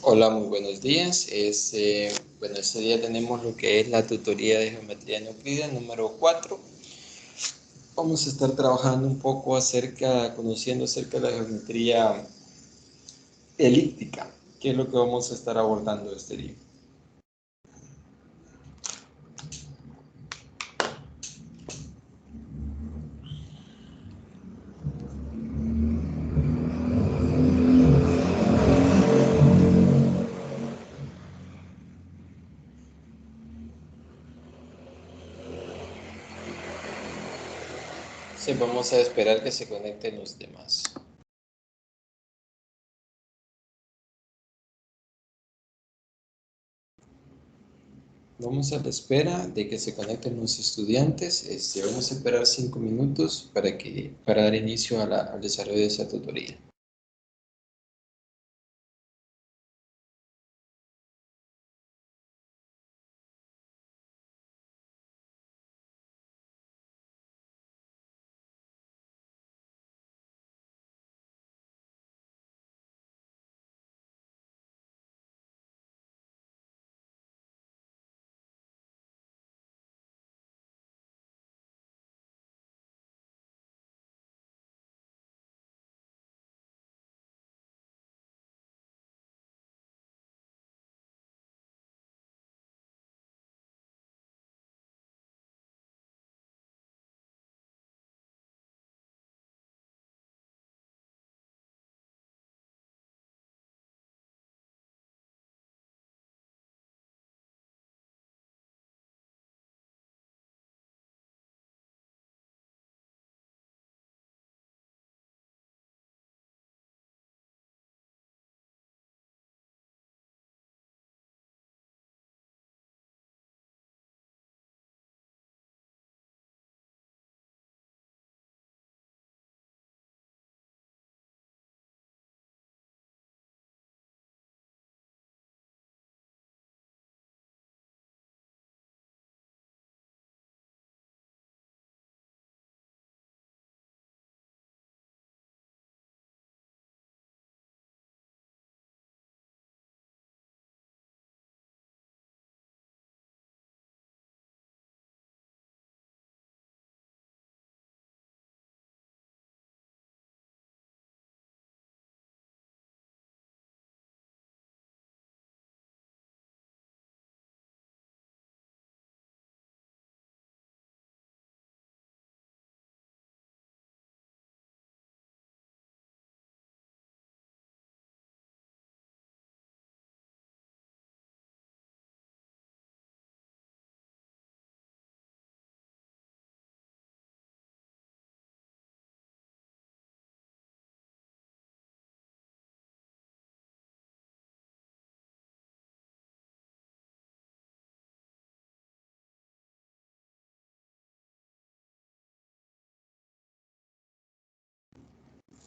Hola, muy buenos días. Bueno, este día tenemos lo que es la tutoría de geometría en Euclides número 4. Vamos a estar trabajando un poco conociendo acerca de la geometría elíptica, que es lo que vamos a estar abordando este día. Sí, vamos a esperar que se conecten los demás. Vamos a la espera de que se conecten los estudiantes. Vamos a esperar 5 minutos para dar inicio al desarrollo de esa tutoría.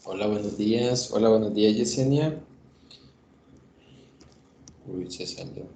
Hola, buenos días. Hola, buenos días, Yesenia. Uy, se salió.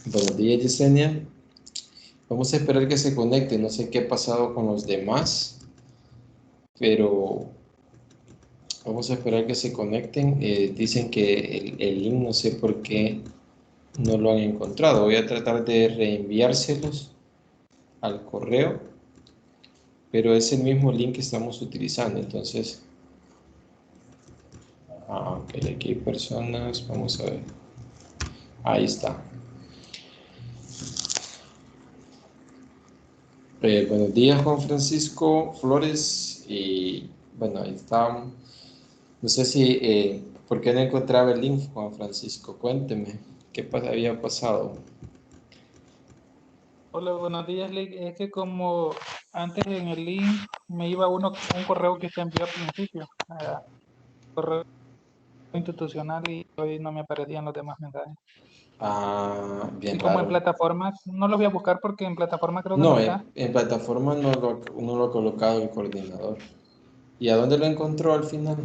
Buenos días, Yesenia. Vamos a esperar que se conecte. No sé qué ha pasado con los demás, pero vamos a esperar que se conecten. Dicen que el link no sé por qué no lo han encontrado. Voy a tratar de reenviárselos al correo, pero es el mismo link que estamos utilizando. Entonces, ok, aquí hay personas. Vamos a ver. Ahí está. Buenos días, Juan Francisco Flores. Y bueno, ahí está. No sé si, ¿por qué no encontraba el link, Juan Francisco? Cuénteme, ¿qué había pasado? Hola, buenos días, Lick. Es que como antes en el link me iba un correo que se envió al principio, correo institucional y hoy no me aparecían los demás mensajes. Ah, Y bien como en raro. plataformas, no los voy a buscar porque en plataforma creo que no No, está. en plataforma no lo ha colocado el coordinador. ¿Y a dónde lo encontró al final?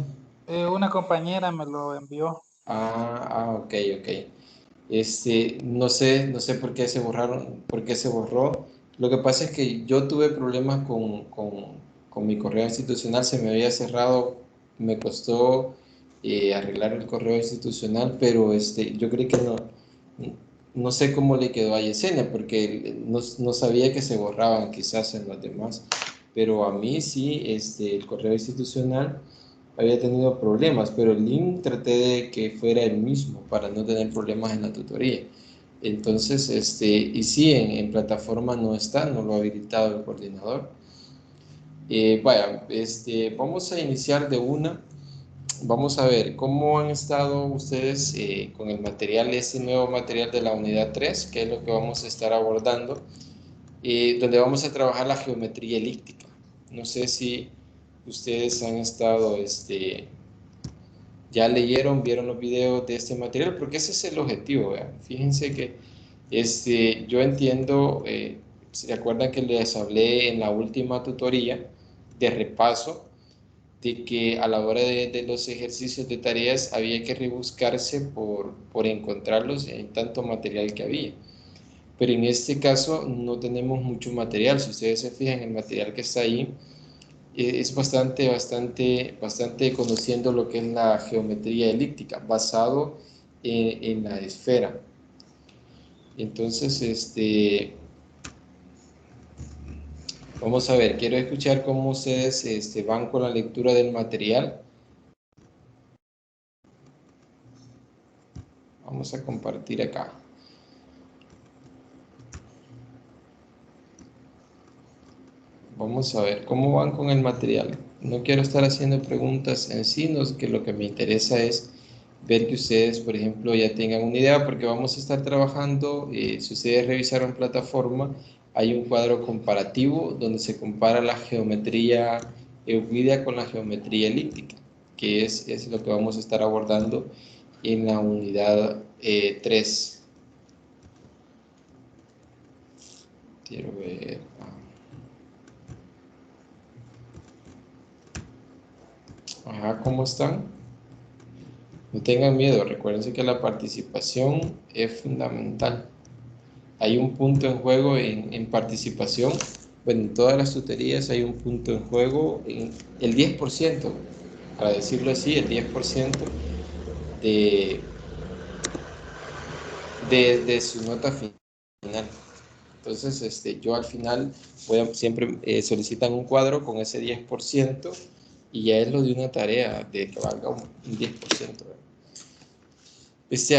Una compañera me lo envió. Ok, ok. No sé por qué se borraron, por qué se borró. Lo que pasa es que yo tuve problemas con mi correo institucional, se me había cerrado, me costó arreglar el correo institucional, pero yo creí que no sé cómo le quedó a Yesenia, porque no sabía que se borraban quizás en los demás, pero a mí sí, el correo institucional había tenido problemas, pero el link traté de que fuera el mismo para no tener problemas en la tutoría. Entonces, y sí, en plataforma no está, no lo ha habilitado el coordinador. Vaya, vamos a iniciar de una. Vamos a ver cómo han estado ustedes con el material, este nuevo material de la unidad 3, que es lo que vamos a estar abordando, donde vamos a trabajar la geometría elíptica. No sé si ustedes han estado, ya leyeron, vieron los videos de este material, porque ese es el objetivo, ¿vean? Fíjense que yo entiendo, ¿se acuerdan que les hablé en la última tutoría de repaso? De que a la hora de los ejercicios de tareas había que rebuscarse por encontrarlos en tanto material que había. Pero en este caso no tenemos mucho material. Si ustedes se fijan, el material que está ahí es bastante conociendo lo que es la geometría elíptica, basado en la esfera. Entonces, vamos a ver, quiero escuchar cómo ustedes van con la lectura del material. Vamos a compartir acá. Vamos a ver cómo van con el material. No quiero estar haciendo preguntas en sí, que lo que me interesa es ver que ustedes, por ejemplo, ya tengan una idea, porque vamos a estar trabajando, si ustedes revisaron plataforma, hay un cuadro comparativo donde se compara la geometría euclídea con la geometría elíptica, que es lo que vamos a estar abordando en la unidad 3. Quiero ver. Ajá, ¿cómo están? No tengan miedo, recuérdense que la participación es fundamental. Hay un punto en juego en participación. Bueno, en todas las tutorías hay un punto en juego, en el 10%, para decirlo así, el 10% de, de su nota final. Entonces, yo al final siempre solicitan un cuadro con ese 10% y ya es lo de una tarea de que valga un 10%.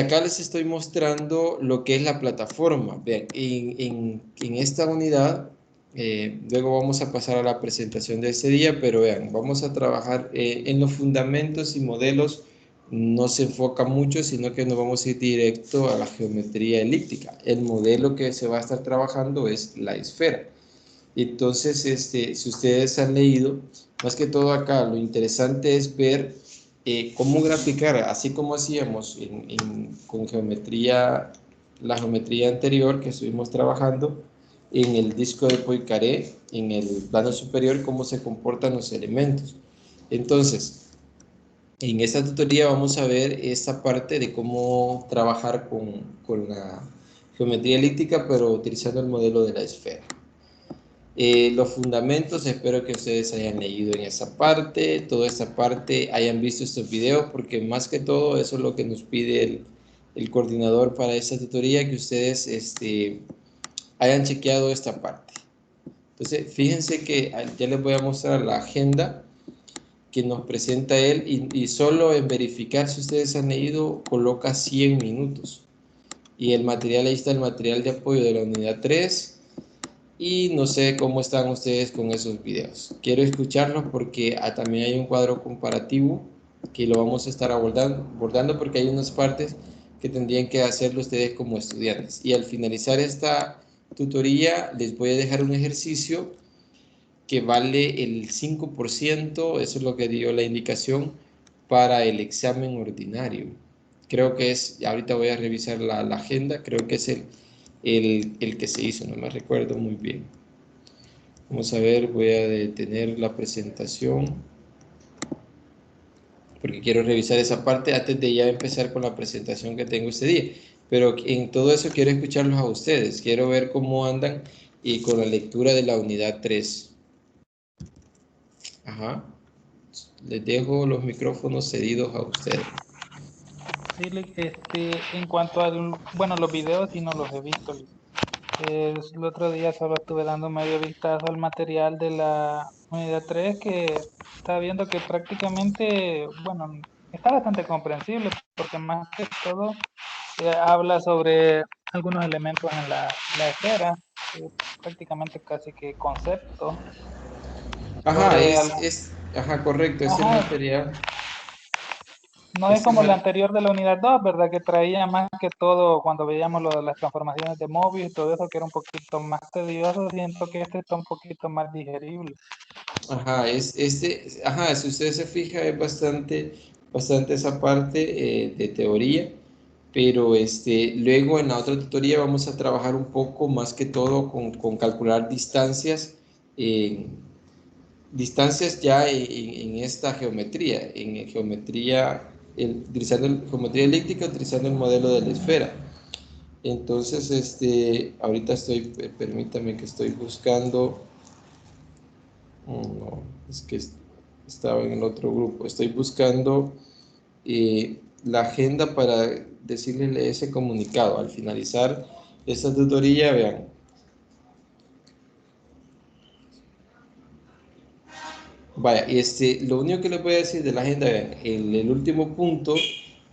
Acá les estoy mostrando lo que es la plataforma. Vean, en esta unidad, luego vamos a pasar a la presentación de este día, pero vean, vamos a trabajar en los fundamentos y modelos. No se enfoca mucho, sino que nos vamos a ir directo a la geometría elíptica. El modelo que se va a estar trabajando es la esfera. Entonces, si ustedes han leído, más que todo acá, lo interesante es ver cómo graficar, así como hacíamos con geometría, la geometría anterior que estuvimos trabajando en el disco de Poincaré, en el plano superior, cómo se comportan los elementos. Entonces, en esta tutoría vamos a ver esta parte de cómo trabajar con la geometría elíptica, pero utilizando el modelo de la esfera. Los fundamentos, espero que ustedes hayan leído en esa parte, toda esta parte, hayan visto estos videos, porque más que todo eso es lo que nos pide el coordinador para esta tutoría, que ustedes hayan chequeado esta parte. Entonces, fíjense que ya les voy a mostrar la agenda que nos presenta él y solo en verificar si ustedes han leído, coloca 100 minutos. Y el material, ahí está el material de apoyo de la unidad 3. Y no sé cómo están ustedes con esos videos. Quiero escucharlos porque también hay un cuadro comparativo que lo vamos a estar abordando porque hay unas partes que tendrían que hacerlo ustedes como estudiantes. Y al finalizar esta tutoría les voy a dejar un ejercicio que vale el 5%, eso es lo que dio la indicación, para el examen ordinario. Creo que es, ahorita voy a revisar la agenda, creo que es el que se hizo, no me recuerdo muy bien. Vamos a ver, voy a detener la presentación porque quiero revisar esa parte antes de ya empezar con la presentación que tengo este día. Pero en todo eso quiero escucharlos a ustedes, quiero ver cómo andan y con la lectura de la unidad 3. Ajá. Les dejo los micrófonos cedidos a ustedes. Sí, en cuanto al, bueno, los videos sí no los he visto. El otro día solo estuve dando medio vistazo al material de la unidad 3 que está viendo que prácticamente, bueno, está bastante comprensible porque más que todo habla sobre algunos elementos en la esfera, prácticamente casi que concepto, Ajá, sobre algo. ajá, correcto, es el Ajá, material. no es Este como la ma- anterior de la unidad 2, ¿verdad? Que traía más que todo cuando veíamos las transformaciones de Mobius y todo eso, que era un poquito más tedioso. Siento que este está un poquito más digerible. Ajá, ajá, si usted se fija, es bastante esa parte de teoría, pero luego en la otra tutoría vamos a trabajar un poco más que todo con calcular distancias, eh, distancias ya en esta geometría, en geometría, utilizando geometría elíptica, utilizando el modelo de la esfera. Entonces, ahorita permítame que estoy buscando. No, es que estaba en el otro grupo. Estoy buscando la agenda para decirle ese comunicado. Al finalizar esta tutoría, vean. Vaya, lo único que les voy a decir de la agenda, vean, el último punto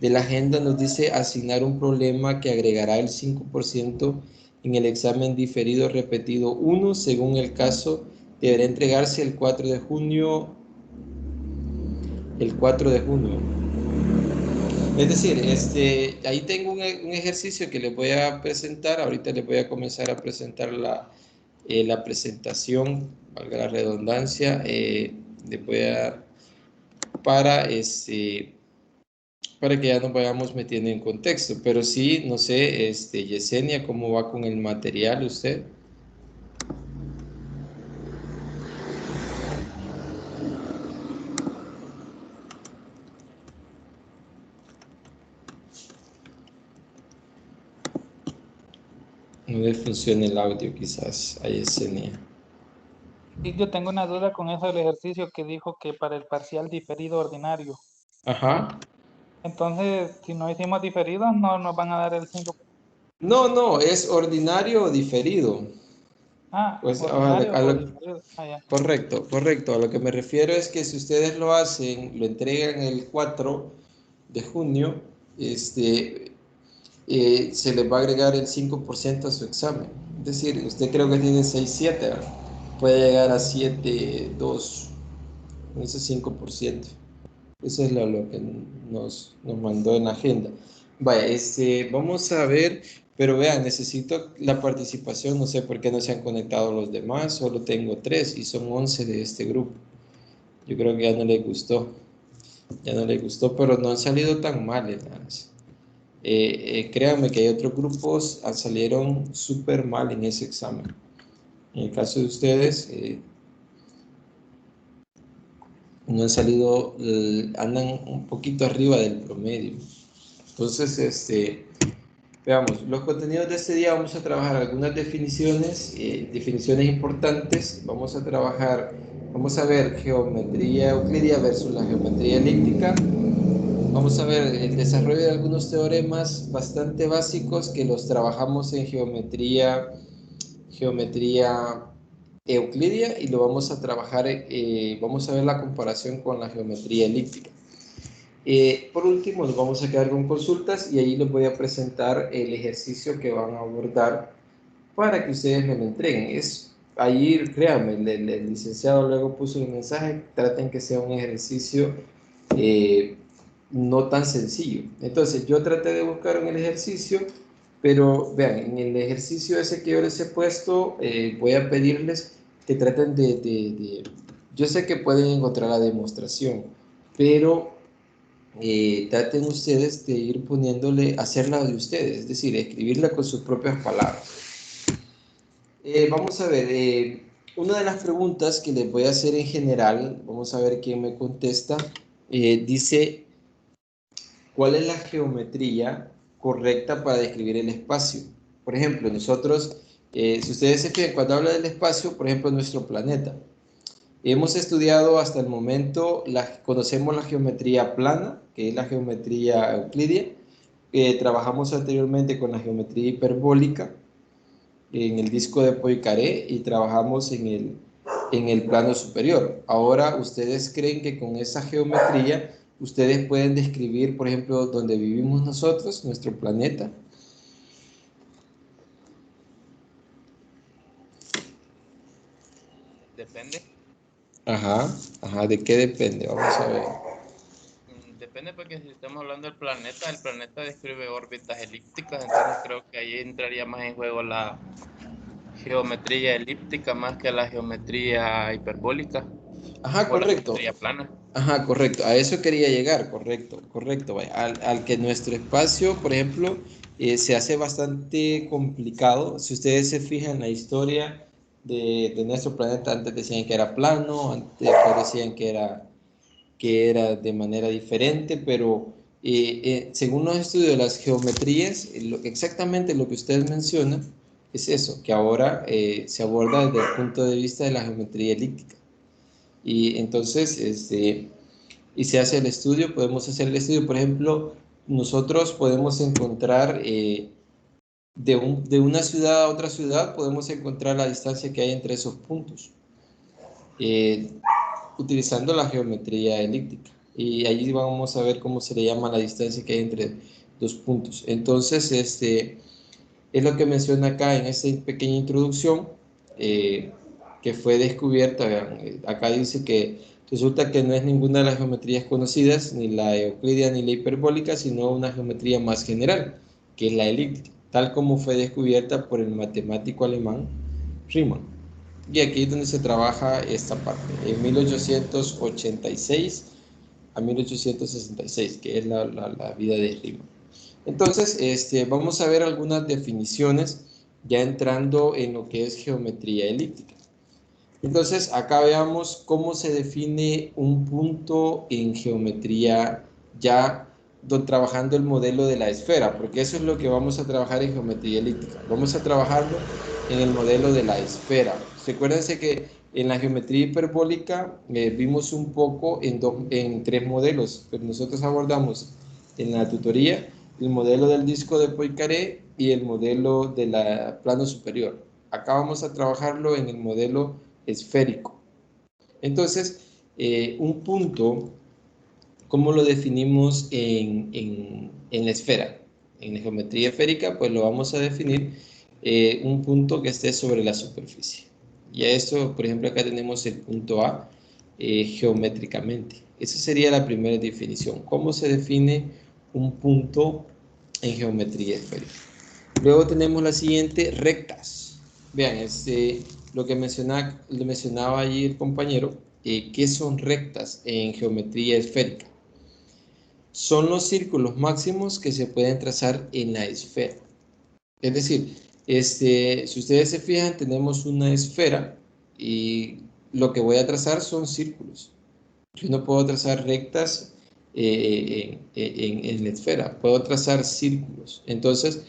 de la agenda nos dice asignar un problema que agregará el 5% en el examen diferido repetido 1, según el caso, deberá entregarse el 4 de junio, el 4 de junio. Es decir, ahí tengo un ejercicio que les voy a presentar. Ahorita les voy a comenzar a presentar la presentación, valga la redundancia. Les voy a, para, para que ya nos vayamos metiendo en contexto. Pero sí, no sé, Yesenia, ¿cómo va con el material usted? No le funciona el audio quizás a Yesenia. Y yo tengo una duda con eso del ejercicio que dijo que para el parcial diferido ordinario. Ajá. Entonces, si no hicimos diferidos, no nos van a dar el 5. No, no, es ordinario o diferido. Ah, Pues, ordinario o diferido. Ah, ya. correcto, correcto. A lo que me refiero es que si ustedes lo hacen, lo entregan el 4 de junio, se les va a agregar el 5% a su examen. Es decir, usted creo que tiene 6,7, ¿verdad? Puede llegar a 7,2 con ese 5%. Eso es lo que nos mandó en la agenda. Vaya, vamos a ver, pero vean, necesito la participación, no sé por qué no se han conectado los demás, solo tengo 3 y son 11 de este grupo. Yo creo que ya no les gustó, pero no han salido tan mal, hermanos. Créanme que hay otros grupos que salieron súper mal en ese examen. En el caso de ustedes, no han salido, andan un poquito arriba del promedio. Entonces, Veamos, los contenidos de este día vamos a trabajar algunas definiciones, definiciones importantes. Vamos a trabajar, vamos a ver geometría euclidia versus la geometría elíptica. Vamos a ver el desarrollo de algunos teoremas bastante básicos que los trabajamos en geometría euclidia y lo vamos a trabajar, vamos a ver la comparación con la geometría elíptica. Por último, nos vamos a quedar con consultas y ahí les voy a presentar el ejercicio que van a abordar para que ustedes me lo entreguen. Ahí, créanme, el licenciado luego puso el mensaje, traten que sea un ejercicio no tan sencillo. Entonces, yo traté de buscar en el ejercicio, pero vean, en el ejercicio ese que yo les he puesto, voy a pedirles que traten yo sé que pueden encontrar la demostración, pero traten ustedes de ir poniéndole, hacerla de ustedes, es decir, escribirla con sus propias palabras. Vamos a ver, una de las preguntas que les voy a hacer en general, vamos a ver quién me contesta, dice, ¿cuál es la geometría correcta para describir el espacio? Por ejemplo, nosotros, si ustedes se fijan, cuando habla del espacio, por ejemplo, nuestro planeta, hemos estudiado hasta el momento, conocemos la geometría plana, que es la geometría euclidia. Trabajamos anteriormente con la geometría hiperbólica en el disco de Poincaré y trabajamos en el plano superior. Ahora, ¿ustedes creen que con esa geometría ustedes pueden describir, por ejemplo, donde vivimos nosotros, nuestro planeta? Depende. Ajá, ajá, ¿de qué depende? Vamos a ver. Depende porque si estamos hablando del planeta, el planeta describe órbitas elípticas, entonces creo que ahí entraría más en juego la geometría elíptica más que la geometría hiperbólica Ajá, o la correcto. geometría plana. Ajá, correcto. A eso quería llegar, correcto, correcto. Vaya. Al que nuestro espacio, por ejemplo, se hace bastante complicado. Si ustedes se fijan en la historia de nuestro planeta, antes decían que era plano, antes después decían que era de manera diferente, pero según los estudios de las geometrías, exactamente lo que usted menciona es eso, que ahora se aborda desde el punto de vista de la geometría elíptica. Y entonces, y se hace el estudio, podemos hacer el estudio, por ejemplo, nosotros podemos encontrar de una ciudad a otra ciudad, podemos encontrar la distancia que hay entre esos puntos, eh, utilizando la geometría elíptica. Y allí vamos a ver cómo se le llama la distancia que hay entre dos puntos. Entonces, es lo que menciona acá en esta pequeña introducción, que fue descubierta. Vean, acá dice que resulta que no es ninguna de las geometrías conocidas, ni la euclidia ni la hiperbólica, sino una geometría más general, que es la elíptica, tal como fue descubierta por el matemático alemán Riemann. Y aquí es donde se trabaja esta parte, en 1886 a 1866, que es la vida de Riemann. Entonces, vamos a ver algunas definiciones ya entrando en lo que es geometría elíptica. Entonces, acá veamos cómo se define un punto en geometría ya trabajando el modelo de la esfera, porque eso es lo que vamos a trabajar en geometría elíptica. Vamos a trabajarlo en el modelo de la esfera. Recuérdense que en la geometría hiperbólica vimos un poco en tres modelos, pero nosotros abordamos en la tutoría el modelo del disco de Poincaré y el modelo del plano superior. Acá vamos a trabajarlo en el modelo esférico. Entonces, un punto, ¿cómo lo definimos en la esfera? En la geometría esférica, pues lo vamos a definir un punto que esté sobre la superficie. Y a eso, por ejemplo, acá tenemos el punto A geométricamente. Esa sería la primera definición. ¿Cómo se define un punto en geometría esférica? Luego tenemos la siguiente, rectas. Vean, lo que le mencionaba allí el compañero, ¿qué son rectas en geometría esférica? Son los círculos máximos que se pueden trazar en la esfera. Es decir, si ustedes se fijan, tenemos una esfera y lo que voy a trazar son círculos. Yo no puedo trazar rectas en la esfera, puedo trazar círculos. Entonces,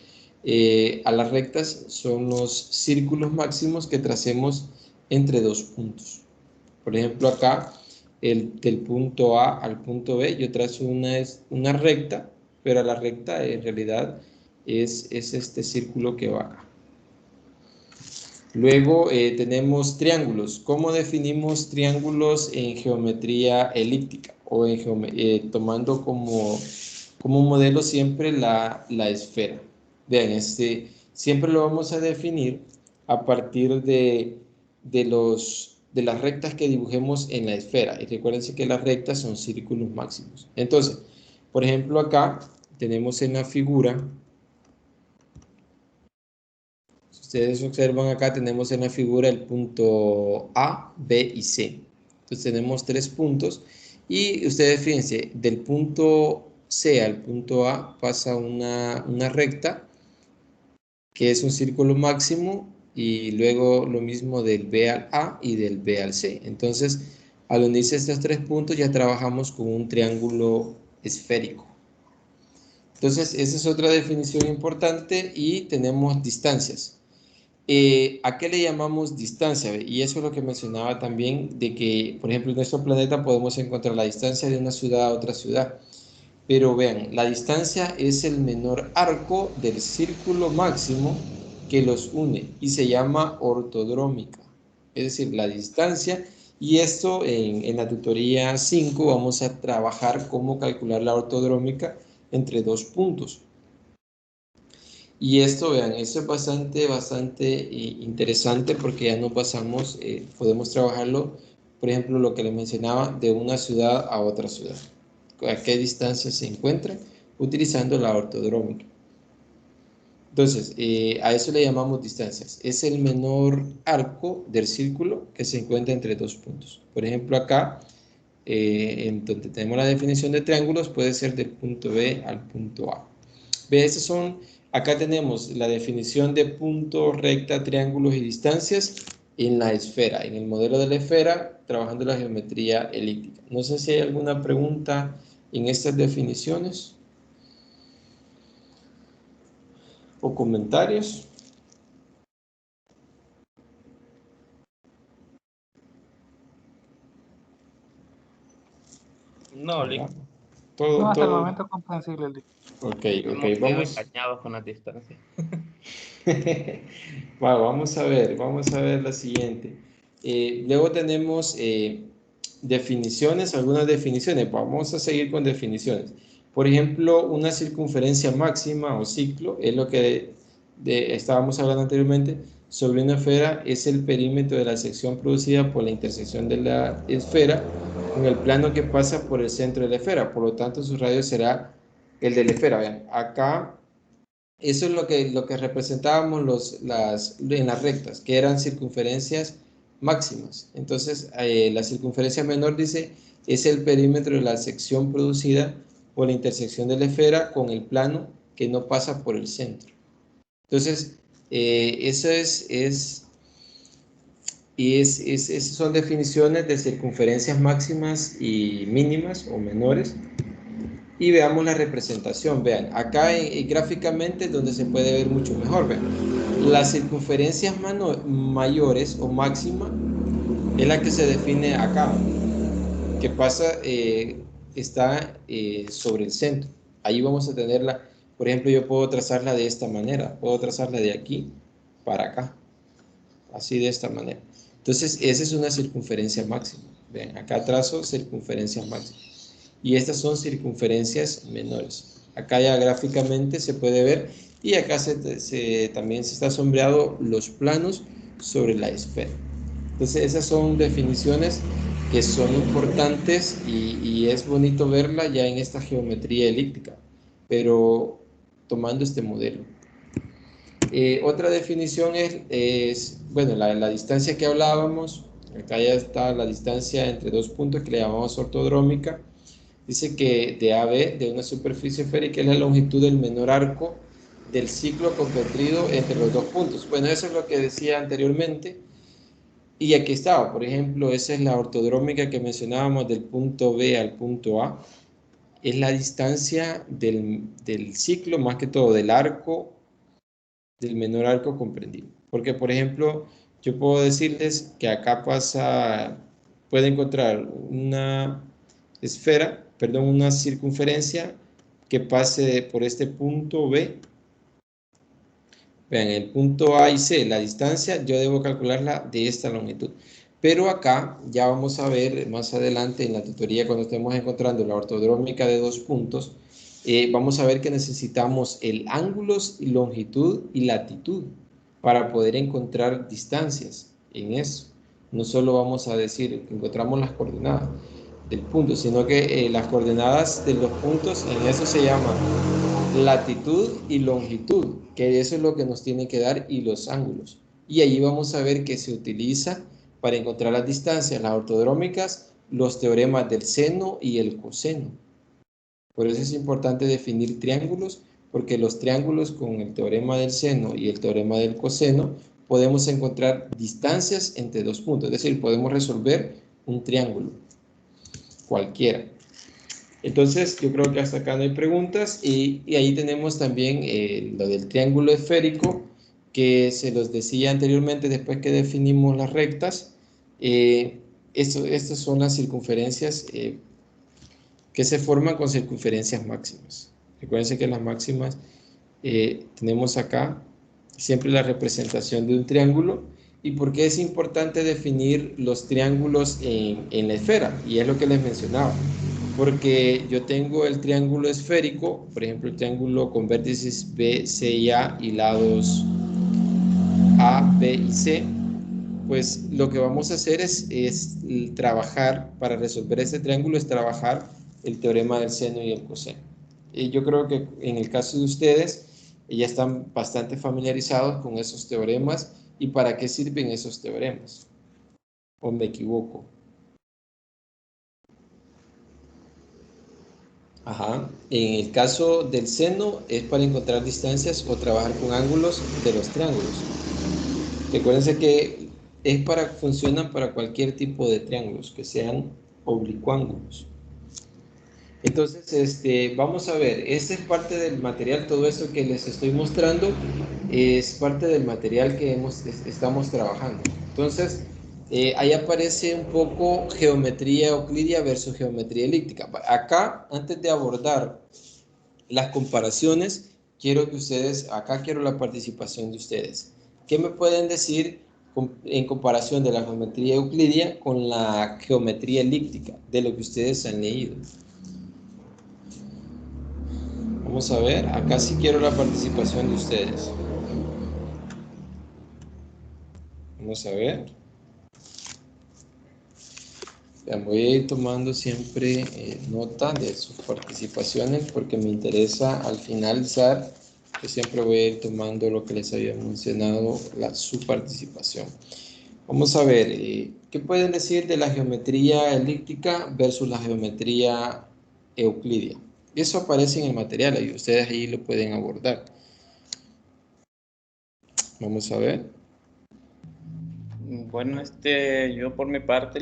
a las rectas son los círculos máximos que tracemos entre dos puntos. Por ejemplo, acá, del punto A al punto B, yo trazo una recta, pero la recta en realidad es este círculo que va acá. Luego tenemos triángulos. ¿Cómo definimos triángulos en geometría elíptica? O tomando como modelo siempre la esfera. Vean, siempre lo vamos a definir a partir de las rectas que dibujemos en la esfera. Y recuérdense que las rectas son círculos máximos. Entonces, por ejemplo, acá tenemos en la figura, si ustedes observan acá, tenemos en la figura el punto A, B y C. Entonces tenemos 3 puntos y ustedes fíjense, del punto C al punto A pasa una recta que es un círculo máximo y luego lo mismo del B al A y del B al C. Entonces, al unirse estos 3 puntos ya trabajamos con un triángulo esférico. Entonces, esa es otra definición importante y tenemos distancias. ¿A qué le llamamos distancia? Y eso es lo que mencionaba también, de que, por ejemplo, en nuestro planeta podemos encontrar la distancia de una ciudad a otra ciudad. Pero vean, la distancia es el menor arco del círculo máximo que los une y se llama ortodrómica. Es decir, la distancia, y esto en la tutoría 5 vamos a trabajar cómo calcular la ortodrómica entre dos puntos. Y esto, vean, esto es bastante interesante porque ya no pasamos, podemos trabajarlo, por ejemplo, lo que les mencionaba, de una ciudad a otra ciudad. ¿A qué distancia se encuentran? Utilizando la ortodrómica. Entonces, a eso le llamamos distancias. Es el menor arco del círculo que se encuentra entre dos puntos. Por ejemplo, acá, en donde tenemos la definición de triángulos, puede ser del punto B al punto A. Ve, acá tenemos la definición de punto, recta, triángulos y distancias en la esfera, en el modelo de la esfera, trabajando la geometría elíptica. No sé si hay alguna pregunta en estas definiciones o comentarios. No, ¿Verdad? No, hasta el Todo. momento comprensible. Ok, hemos sido vamos. engañados con las distancias. Vamos a ver la siguiente. Luego tenemos definiciones, algunas definiciones. Vamos a seguir con definiciones. Por ejemplo, una circunferencia máxima o ciclo es lo que estábamos hablando anteriormente sobre una esfera, es el perímetro de la sección producida por la intersección de la esfera con el plano que pasa por el centro de la esfera. Por lo tanto, su radio será el de la esfera. Vean, acá eso es lo que representábamos en las rectas, que eran circunferencias máximas. Entonces, la circunferencia menor, dice, es el perímetro de la sección producida por la intersección de la esfera con el plano que no pasa por el centro. Entonces, eso son definiciones de circunferencias máximas y mínimas o menores. Y veamos la representación. Vean, acá gráficamente es donde se puede ver mucho mejor. Vean, las circunferencias mayores o máxima es la que se define acá, que pasa, está sobre el centro. Ahí vamos a tenerla. Por ejemplo, yo puedo trazarla de esta manera. Puedo trazarla de aquí para acá. Así, de esta manera. Entonces, esa es una circunferencia máxima. Vean, acá trazo circunferencia máxima. Y estas son circunferencias menores. Acá ya gráficamente se puede ver y acá también se está sombreado los planos sobre la esfera. Entonces esas son definiciones que son importantes y es bonito verla ya en esta geometría elíptica, pero tomando este modelo. Otra definición es bueno, la distancia que hablábamos. Acá ya está la distancia entre dos puntos que le llamamos ortodrómica. Dice que de AB, de una superficie esférica, es la longitud del menor arco del ciclo concentrido entre los dos puntos. Bueno, eso es lo que decía anteriormente. Y aquí estaba, por ejemplo, esa es la ortodrómica que mencionábamos del punto B al punto A. Es la distancia del ciclo, más que todo del arco del menor arco comprendido. Porque, por ejemplo, yo puedo decirles que acá puede encontrar una esfera, perdón, una circunferencia que pase por este punto B. Vean, el punto A y C, la distancia, yo debo calcularla de esta longitud. Pero acá ya vamos a ver más adelante en la tutoría, cuando estemos encontrando la ortodrómica de dos puntos, vamos a ver que necesitamos el ángulos, longitud y latitud para poder encontrar distancias en eso. No solo vamos a decir que encontramos las coordenadas del punto, sino que las coordenadas de los puntos, en eso se llama latitud y longitud, que eso es lo que nos tiene que dar, y los ángulos. Y allí vamos a ver que se utiliza para encontrar las distancias, las ortodrómicas, los teoremas del seno y el coseno. Por eso es importante definir triángulos, porque los triángulos con el teorema del seno y el teorema del coseno podemos encontrar distancias entre dos puntos, es decir, podemos resolver un triángulo cualquiera. Entonces, yo creo que hasta acá no hay preguntas y ahí tenemos también lo del triángulo esférico, que se los decía anteriormente después que definimos las rectas. Estas son las circunferencias que se forman con circunferencias máximas. Recuerden que las máximas tenemos acá siempre la representación de un triángulo. ¿Y por qué es importante definir los triángulos en la esfera? Y es lo que les mencionaba. Porque yo tengo el triángulo esférico, por ejemplo, el triángulo con vértices B, C y A y lados A, B y C. Pues lo que vamos a hacer es trabajar, para resolver este triángulo, es trabajar el teorema del seno y el coseno. Y yo creo que en el caso de ustedes, ya están bastante familiarizados con esos teoremas y para qué sirven esos teoremas. ¿O me equivoco? Ajá. En el caso del seno es para encontrar distancias o trabajar con ángulos de los triángulos. Recuérdense que funcionan para cualquier tipo de triángulos, que sean oblicuángulos. Entonces, vamos a ver, este es parte del material, todo esto que les estoy mostrando es parte del material que estamos trabajando. Entonces, ahí aparece un poco geometría euclidia versus geometría elíptica. Acá, antes de abordar las comparaciones, quiero que ustedes, acá quiero la participación de ustedes. ¿Qué me pueden decir en comparación de la geometría euclidia con la geometría elíptica, de lo que ustedes han leído? Vamos a ver, acá sí quiero la participación de ustedes. Vamos a ver. Voy a ir tomando siempre nota de sus participaciones porque me interesa al finalizar. Yo siempre voy a ir tomando lo que les había mencionado, su participación. Vamos a ver, ¿qué pueden decir de la geometría elíptica versus la geometría euclidia? Eso aparece en el material y ustedes ahí lo pueden abordar. Vamos a ver. Bueno, yo por mi parte,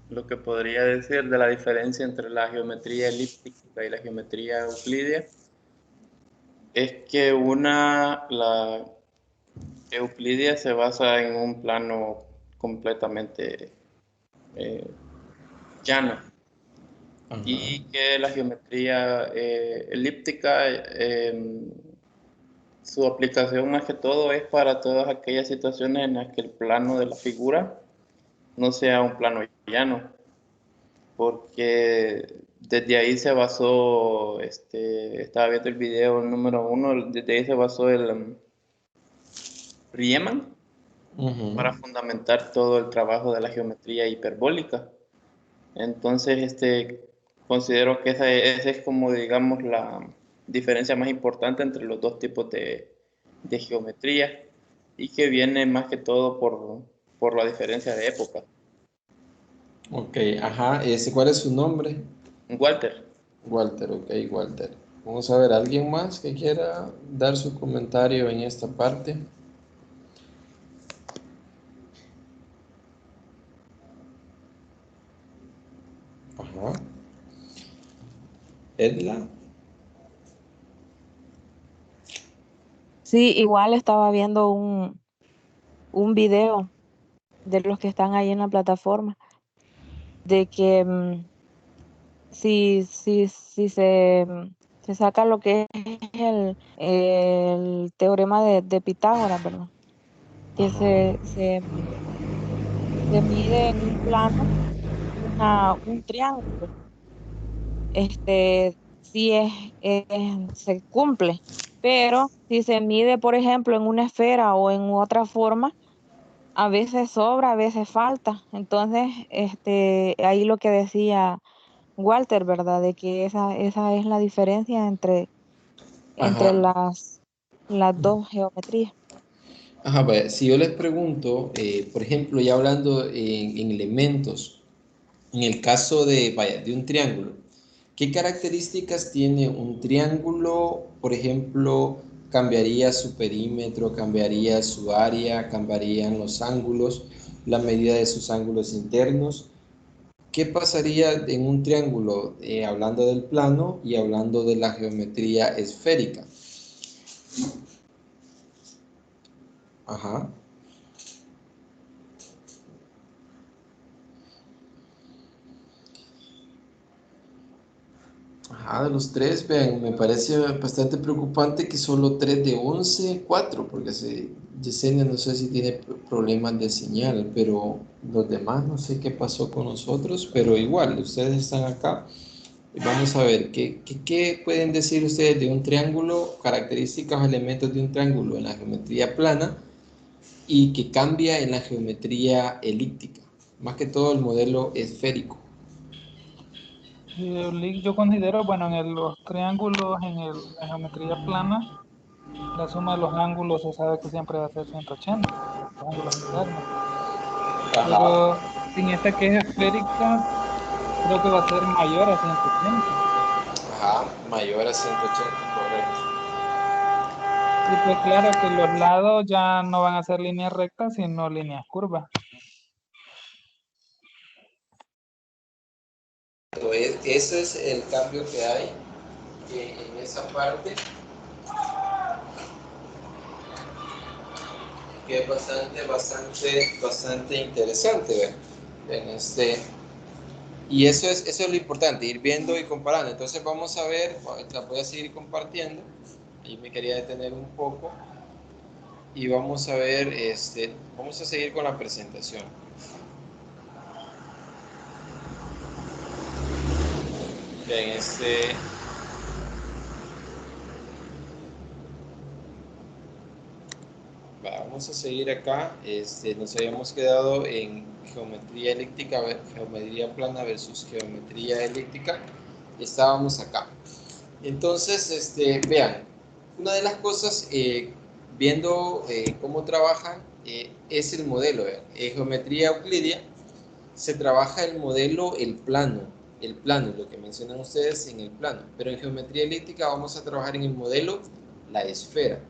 lo que podría decir de la diferencia entre la geometría elíptica y la geometría euclidia es que la euclidia se basa en un plano completamente llano Ajá. y que la geometría elíptica, su aplicación más que todo es para todas aquellas situaciones en las que el plano de la figura no sea un plano llano, porque desde ahí se basó, estaba viendo el video número 1, desde ahí se basó el Riemann para fundamentar todo el trabajo de la geometría hiperbólica. Entonces, considero que esa es como, digamos, la diferencia más importante entre los dos tipos de geometría y que viene más que todo por la diferencia de época. Ok, ajá. ¿Cuál es su nombre? Walter. Walter, ok, Walter. Vamos a ver, ¿alguien más que quiera dar su comentario en esta parte? Ajá. Edla. Sí, igual estaba viendo un video de los que están ahí en la plataforma, de que si se saca lo que es el teorema de Pitágoras, ¿verdad? Que Ajá. se mide en un plano un triángulo. Sí se cumple, pero si se mide, por ejemplo, en una esfera o en otra forma, a veces sobra, a veces falta. Entonces, ahí lo que decía Walter, ¿verdad? De que esa es la diferencia entre Ajá. las dos geometrías. Ajá, vaya, si yo les pregunto, por ejemplo, ya hablando en elementos, en el caso de, vaya, de un triángulo, ¿qué características tiene un triángulo? Por ejemplo, cambiaría su perímetro, cambiaría su área, cambiarían los ángulos, la medida de sus ángulos internos. ¿Qué pasaría en un triángulo, hablando del plano y hablando de la geometría esférica? Ajá. Ajá, de los tres, vean, me parece bastante preocupante que solo 3 de 11 4 porque Yesenia no sé si tiene problemas de señal, pero los demás no sé qué pasó con nosotros, pero igual, ustedes están acá. Y vamos a ver, ¿qué pueden decir ustedes de un triángulo, características o elementos de un triángulo en la geometría plana y que cambia en la geometría elíptica? Más que todo el modelo esférico. Yo considero, bueno, los triángulos, la geometría plana, la suma de los ángulos se sabe que siempre va a ser 180, los ángulos internos. Ajá. Pero en esta que es esférica, creo que va a ser mayor a 180. Ajá, mayor a 180, correcto. Y pues claro que los lados ya no van a ser líneas rectas, sino líneas curvas. Ese es el cambio que hay en esa parte, que es bastante interesante, ¿ve? Y eso es lo importante, ir viendo y comparando. Entonces vamos a ver, la voy a seguir compartiendo, ahí me quería detener un poco, y vamos a ver, vamos a seguir con la presentación. Bien, vamos a seguir acá. Nos habíamos quedado en geometría elíptica, geometría plana versus geometría elíptica. Estábamos acá. Entonces, vean, una de las cosas, viendo cómo trabajan, es el modelo. Vean. En geometría euclidia se trabaja el modelo, el plano, lo que mencionan ustedes en el plano. Pero en geometría elíptica vamos a trabajar en el modelo, la esfera.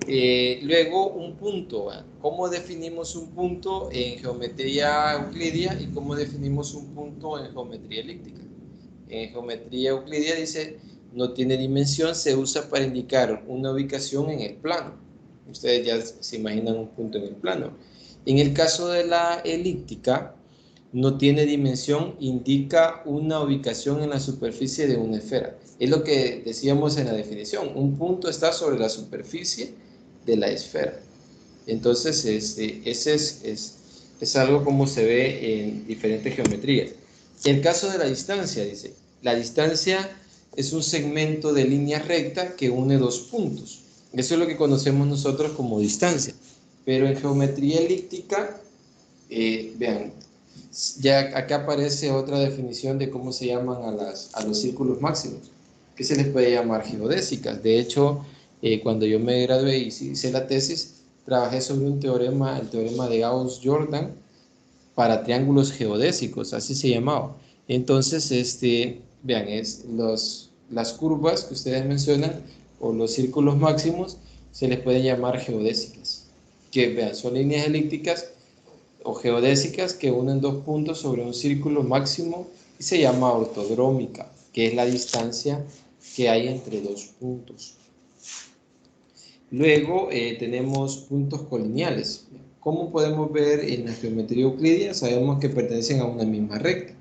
Luego, un punto. ¿Va? ¿Cómo definimos un punto en geometría euclidia y cómo definimos un punto en geometría elíptica? En geometría euclidia dice, no tiene dimensión, se usa para indicar una ubicación en el plano. Ustedes ya se imaginan un punto en el plano. En el caso de la elíptica, no tiene dimensión, indica una ubicación en la superficie de una esfera. Es lo que decíamos en la definición. Un punto está sobre la superficie de la esfera. Entonces, ese es algo como se ve en diferentes geometrías. El caso de la distancia, dice, la distancia es un segmento de línea recta que une dos puntos. Eso es lo que conocemos nosotros como distancia. Pero en geometría elíptica, vean, ya acá aparece otra definición de cómo se llaman a los círculos máximos, que se les puede llamar geodésicas. De hecho, cuando yo me gradué y hice la tesis, trabajé sobre un teorema, el teorema de Gauss-Jordan, para triángulos geodésicos, así se llamaba. Entonces, vean, las curvas que ustedes mencionan, o los círculos máximos, se les puede llamar geodésicas, que vean, son líneas elípticas o geodésicas que unen dos puntos sobre un círculo máximo y se llama ortodrómica, que es la distancia que hay entre dos puntos. Luego tenemos puntos colineales. ¿Cómo podemos ver en la geometría euclidia? Sabemos que pertenecen a una misma recta.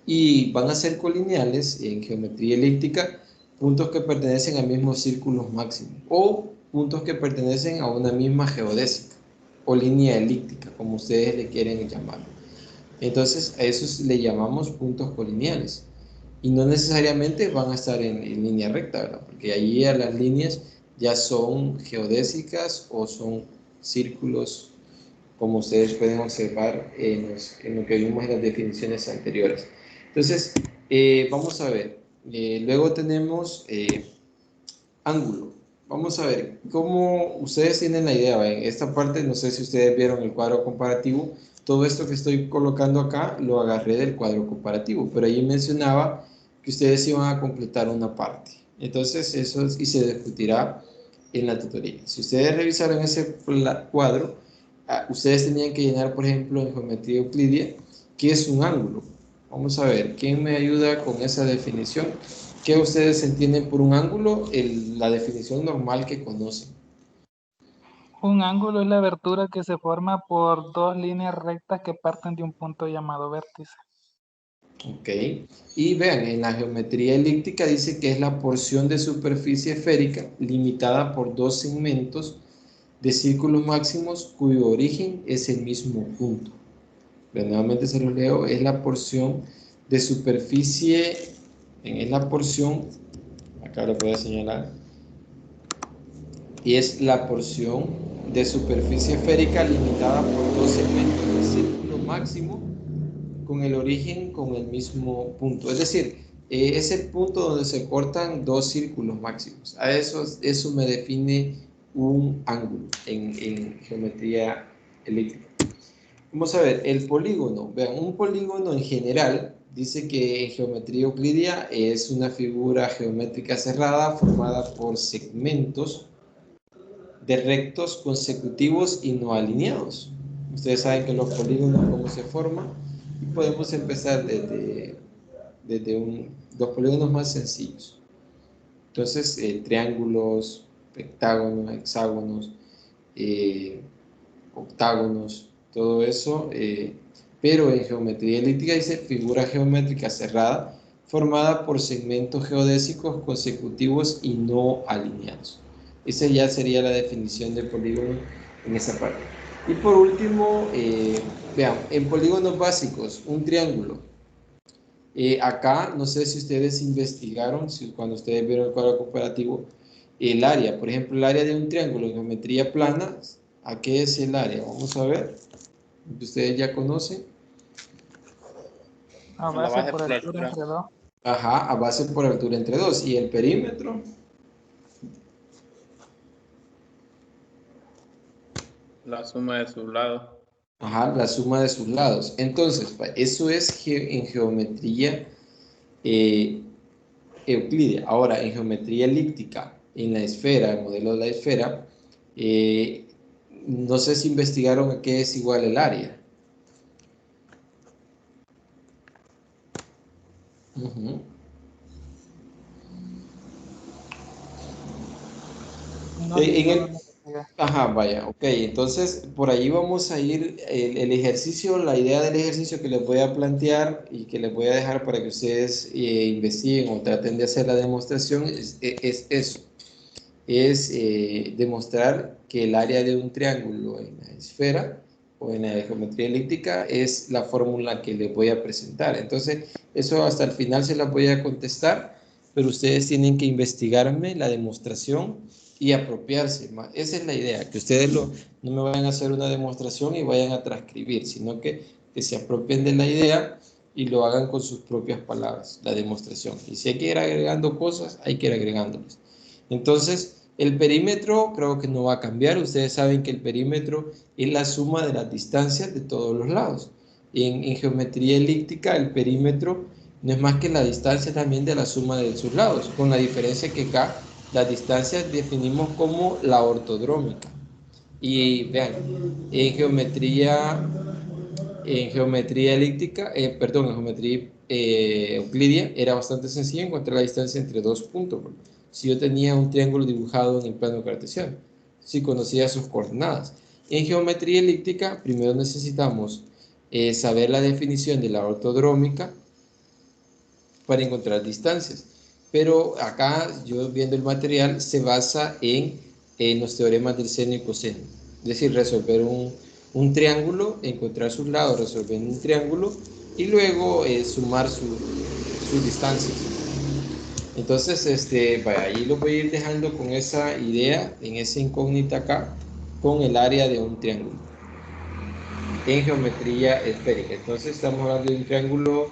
Y van a ser colineales en geometría elíptica puntos que pertenecen a mismos círculos máximos o puntos que pertenecen a una misma geodésica o línea elíptica, como ustedes le quieren llamar. Entonces a esos le llamamos puntos colineales y no necesariamente van a estar en línea recta, ¿verdad? Porque allí a las líneas ya son geodésicas o son círculos, como ustedes pueden observar en lo que vimos en las definiciones anteriores. Entonces, vamos a ver. Luego tenemos ángulo. Vamos a ver cómo ustedes tienen la idea. En esta parte, no sé si ustedes vieron el cuadro comparativo. Todo esto que estoy colocando acá lo agarré del cuadro comparativo, pero ahí mencionaba que ustedes iban a completar una parte. Entonces, eso y se discutirá en la tutoría. Si ustedes revisaron ese cuadro, ustedes tenían que llenar, por ejemplo, en geometría euclidia, ¿qué es un ángulo? Vamos a ver, ¿quién me ayuda con esa definición? ¿Qué ustedes entienden por un ángulo? La definición normal que conocen. Un ángulo es la abertura que se forma por dos líneas rectas que parten de un punto llamado vértice. Ok. Y vean, en la geometría elíptica dice que es la porción de superficie esférica limitada por dos segmentos de círculos máximos cuyo origen es el mismo punto. Pero nuevamente se los leo, es la porción de superficie, es la porción, acá lo puedo señalar, y es la porción de superficie esférica limitada por dos segmentos de círculo máximo con el origen con el mismo punto. Es decir, es el punto donde se cortan dos círculos máximos. A eso me define un ángulo en geometría elíptica. Vamos a ver, el polígono. Vean, un polígono en general dice que en geometría euclidia es una figura geométrica cerrada formada por segmentos de rectos consecutivos y no alineados. Ustedes saben que los polígonos cómo se forman y podemos empezar desde los polígonos más sencillos. Entonces, triángulos, pentágonos, hexágonos, octágonos, todo eso, pero en geometría elíptica dice figura geométrica cerrada formada por segmentos geodésicos consecutivos y no alineados. Esa ya sería la definición de polígono en esa parte. Y por último, vean, en polígonos básicos, un triángulo. Acá, no sé si ustedes investigaron, cuando ustedes vieron el cuadro comparativo, el área, por ejemplo, el área de un triángulo en geometría plana, ¿a qué es el área? Vamos a ver, ustedes ya conocen. A base por altura entre dos. Ajá, a base por altura entre dos. ¿Y el perímetro? La suma de sus lados. Ajá, la suma de sus lados. Entonces, eso es en geometría euclidia. Ahora, en geometría elíptica, en la esfera, el modelo de la esfera, no sé si investigaron a qué es igual el área. Uh-huh. No, Ajá, vaya, ok, entonces por ahí vamos a ir, el ejercicio, la idea del ejercicio que les voy a plantear y que les voy a dejar para que ustedes investiguen o traten de hacer la demostración es eso, es demostrar que el área de un triángulo en la esfera o en la geometría elíptica es la fórmula que les voy a presentar. Entonces, eso hasta el final se las voy a contestar, pero ustedes tienen que investigarme la demostración y apropiarse. Esa es la idea, que ustedes no me vayan a hacer una demostración y vayan a transcribir, sino que se apropien de la idea y lo hagan con sus propias palabras, la demostración. Y si hay que ir agregando cosas, hay que ir agregándolas. Entonces, el perímetro creo que no va a cambiar. Ustedes saben que el perímetro es la suma de las distancias de todos los lados. En geometría elíptica, el perímetro no es más que la distancia también de la suma de sus lados, con la diferencia que acá las distancias definimos como la ortodrómica. Y vean, en geometría elíptica, en geometría euclidia era bastante sencillo encontrar la distancia entre dos puntos. si yo tenía un triángulo dibujado en el plano cartesiano, si conocía sus coordenadas. En geometría elíptica, primero necesitamos saber la definición de la ortodrómica para encontrar distancias. Pero acá, yo viendo el material, se basa en los teoremas del seno y coseno. Es decir, resolver un triángulo, encontrar sus lados, resolver un triángulo y luego sumar sus distancias. Entonces, vaya, ahí lo voy a ir dejando con esa idea, en esa incógnita acá, con el área de un triángulo en geometría esférica. Entonces estamos hablando de un triángulo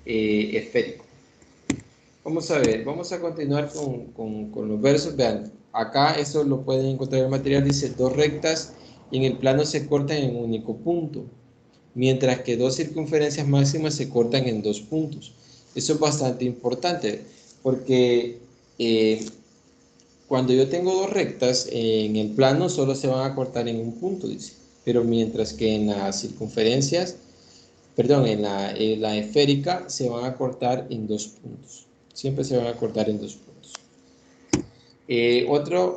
esférico. Vamos a ver, vamos a continuar con los versos. Vean, acá esto lo pueden encontrar en el material, dice dos rectas y en el plano se cortan en un único punto, mientras que dos circunferencias máximas se cortan en dos puntos. Eso es bastante importante, porque cuando yo tengo dos rectas, en el plano solo se van a cortar en un punto, dice, pero mientras que en las circunferencias, perdón, en la esférica se van a cortar en dos puntos. Siempre se van a cortar en dos puntos.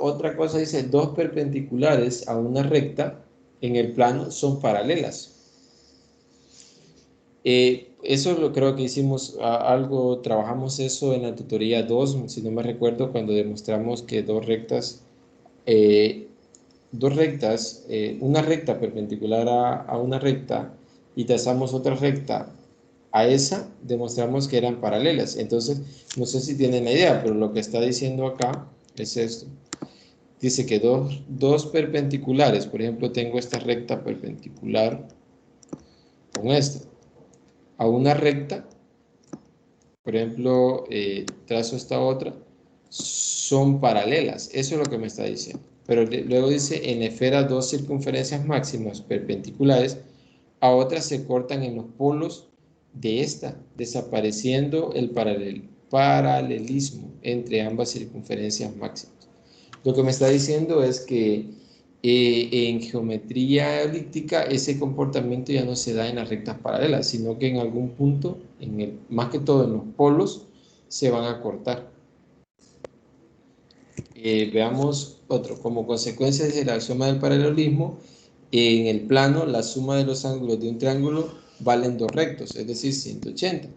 Otra cosa dice, dos perpendiculares a una recta en el plano son paralelas. Eso lo creo que hicimos algo, trabajamos eso en la tutoría 2, si no me recuerdo, cuando demostramos que una recta perpendicular a una recta y trazamos otra recta a esa, demostramos que eran paralelas. Entonces, no sé si tienen la idea, pero lo que está diciendo acá es esto. Dice que dos perpendiculares, por ejemplo, tengo esta recta perpendicular con esta, a una recta, por ejemplo, trazo esta otra, son paralelas. Eso es lo que me está diciendo. Pero luego dice, en esfera dos circunferencias máximas perpendiculares a otras se cortan en los polos de esta, desapareciendo el paralelismo entre ambas circunferencias máximas. Lo que me está diciendo es que en geometría elíptica ese comportamiento ya no se da en las rectas paralelas, sino que en algún punto, más que todo en los polos, se van a cortar. Veamos otro. Como consecuencia de la suma del paralelismo, en el plano la suma de los ángulos de un triángulo valen dos rectos, es decir, 180.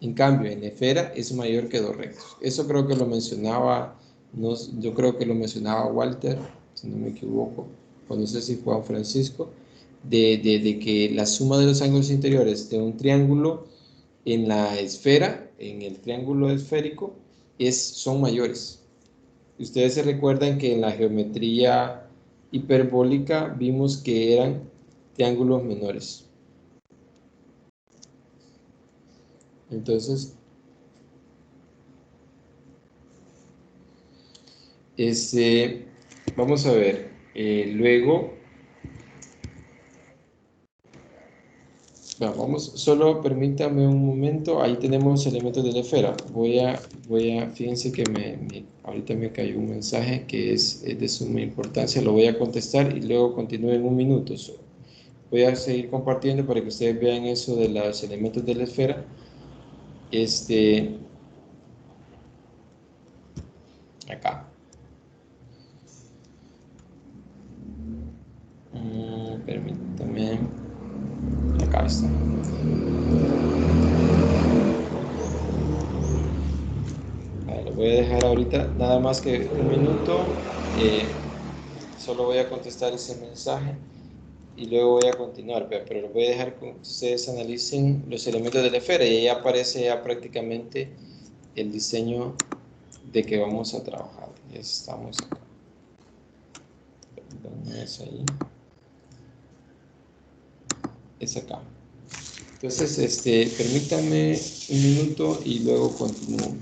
En cambio, en esfera es mayor que dos rectos. Eso creo que lo mencionaba, yo creo que lo mencionaba Walter, si no me equivoco, o no sé si Juan Francisco, de que la suma de los ángulos interiores de un triángulo en la esfera, en el triángulo esférico, son mayores. Ustedes se recuerdan que en la geometría hiperbólica vimos que eran triángulos menores. Entonces, vamos a ver. Luego, solo permítame un momento. Ahí tenemos elementos de la esfera. Fíjense que ahorita me cayó un mensaje que es de suma importancia. Lo voy a contestar y luego continúo en un minuto. Voy a seguir compartiendo para que ustedes vean eso de los elementos de la esfera. Acá. Permítame. Acá está. Lo voy a dejar ahorita nada más que un minuto. Solo voy a contestar ese mensaje y luego voy a continuar, pero lo voy a dejar que ustedes analicen los elementos de la esfera y ahí aparece ya prácticamente el diseño de que vamos a trabajar. Ya estamos acá. ¿Dónde es ahí? Es acá. Entonces, permítanme un minuto y luego continúo.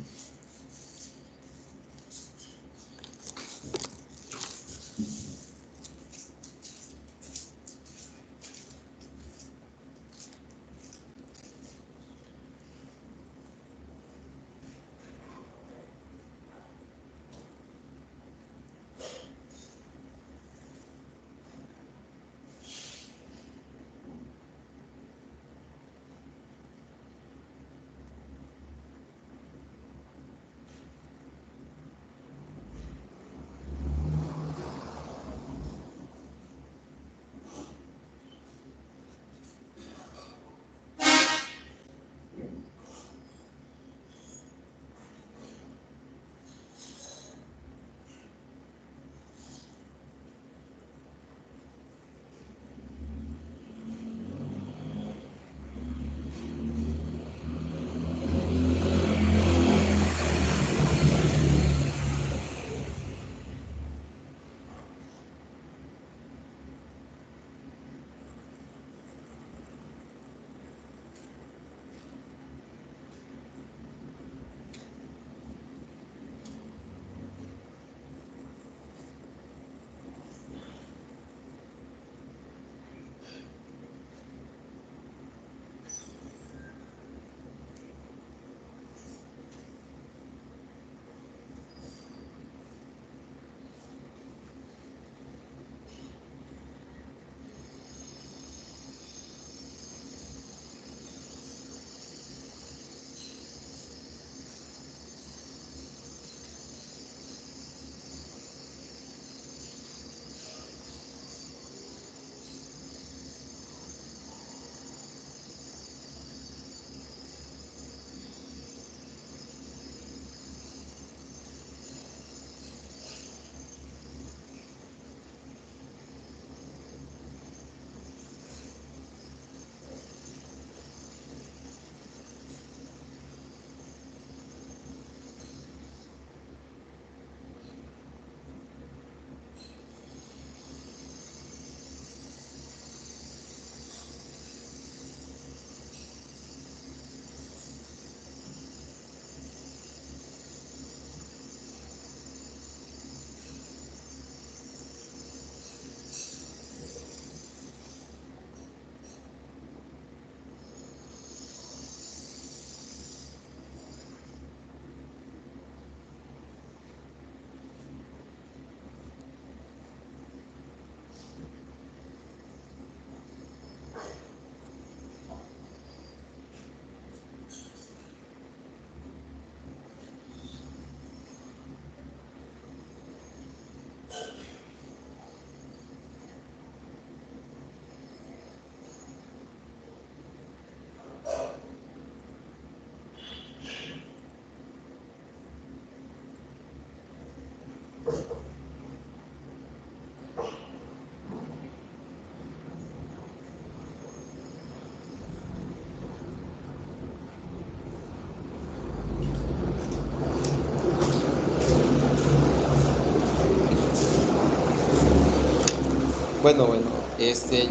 Bueno,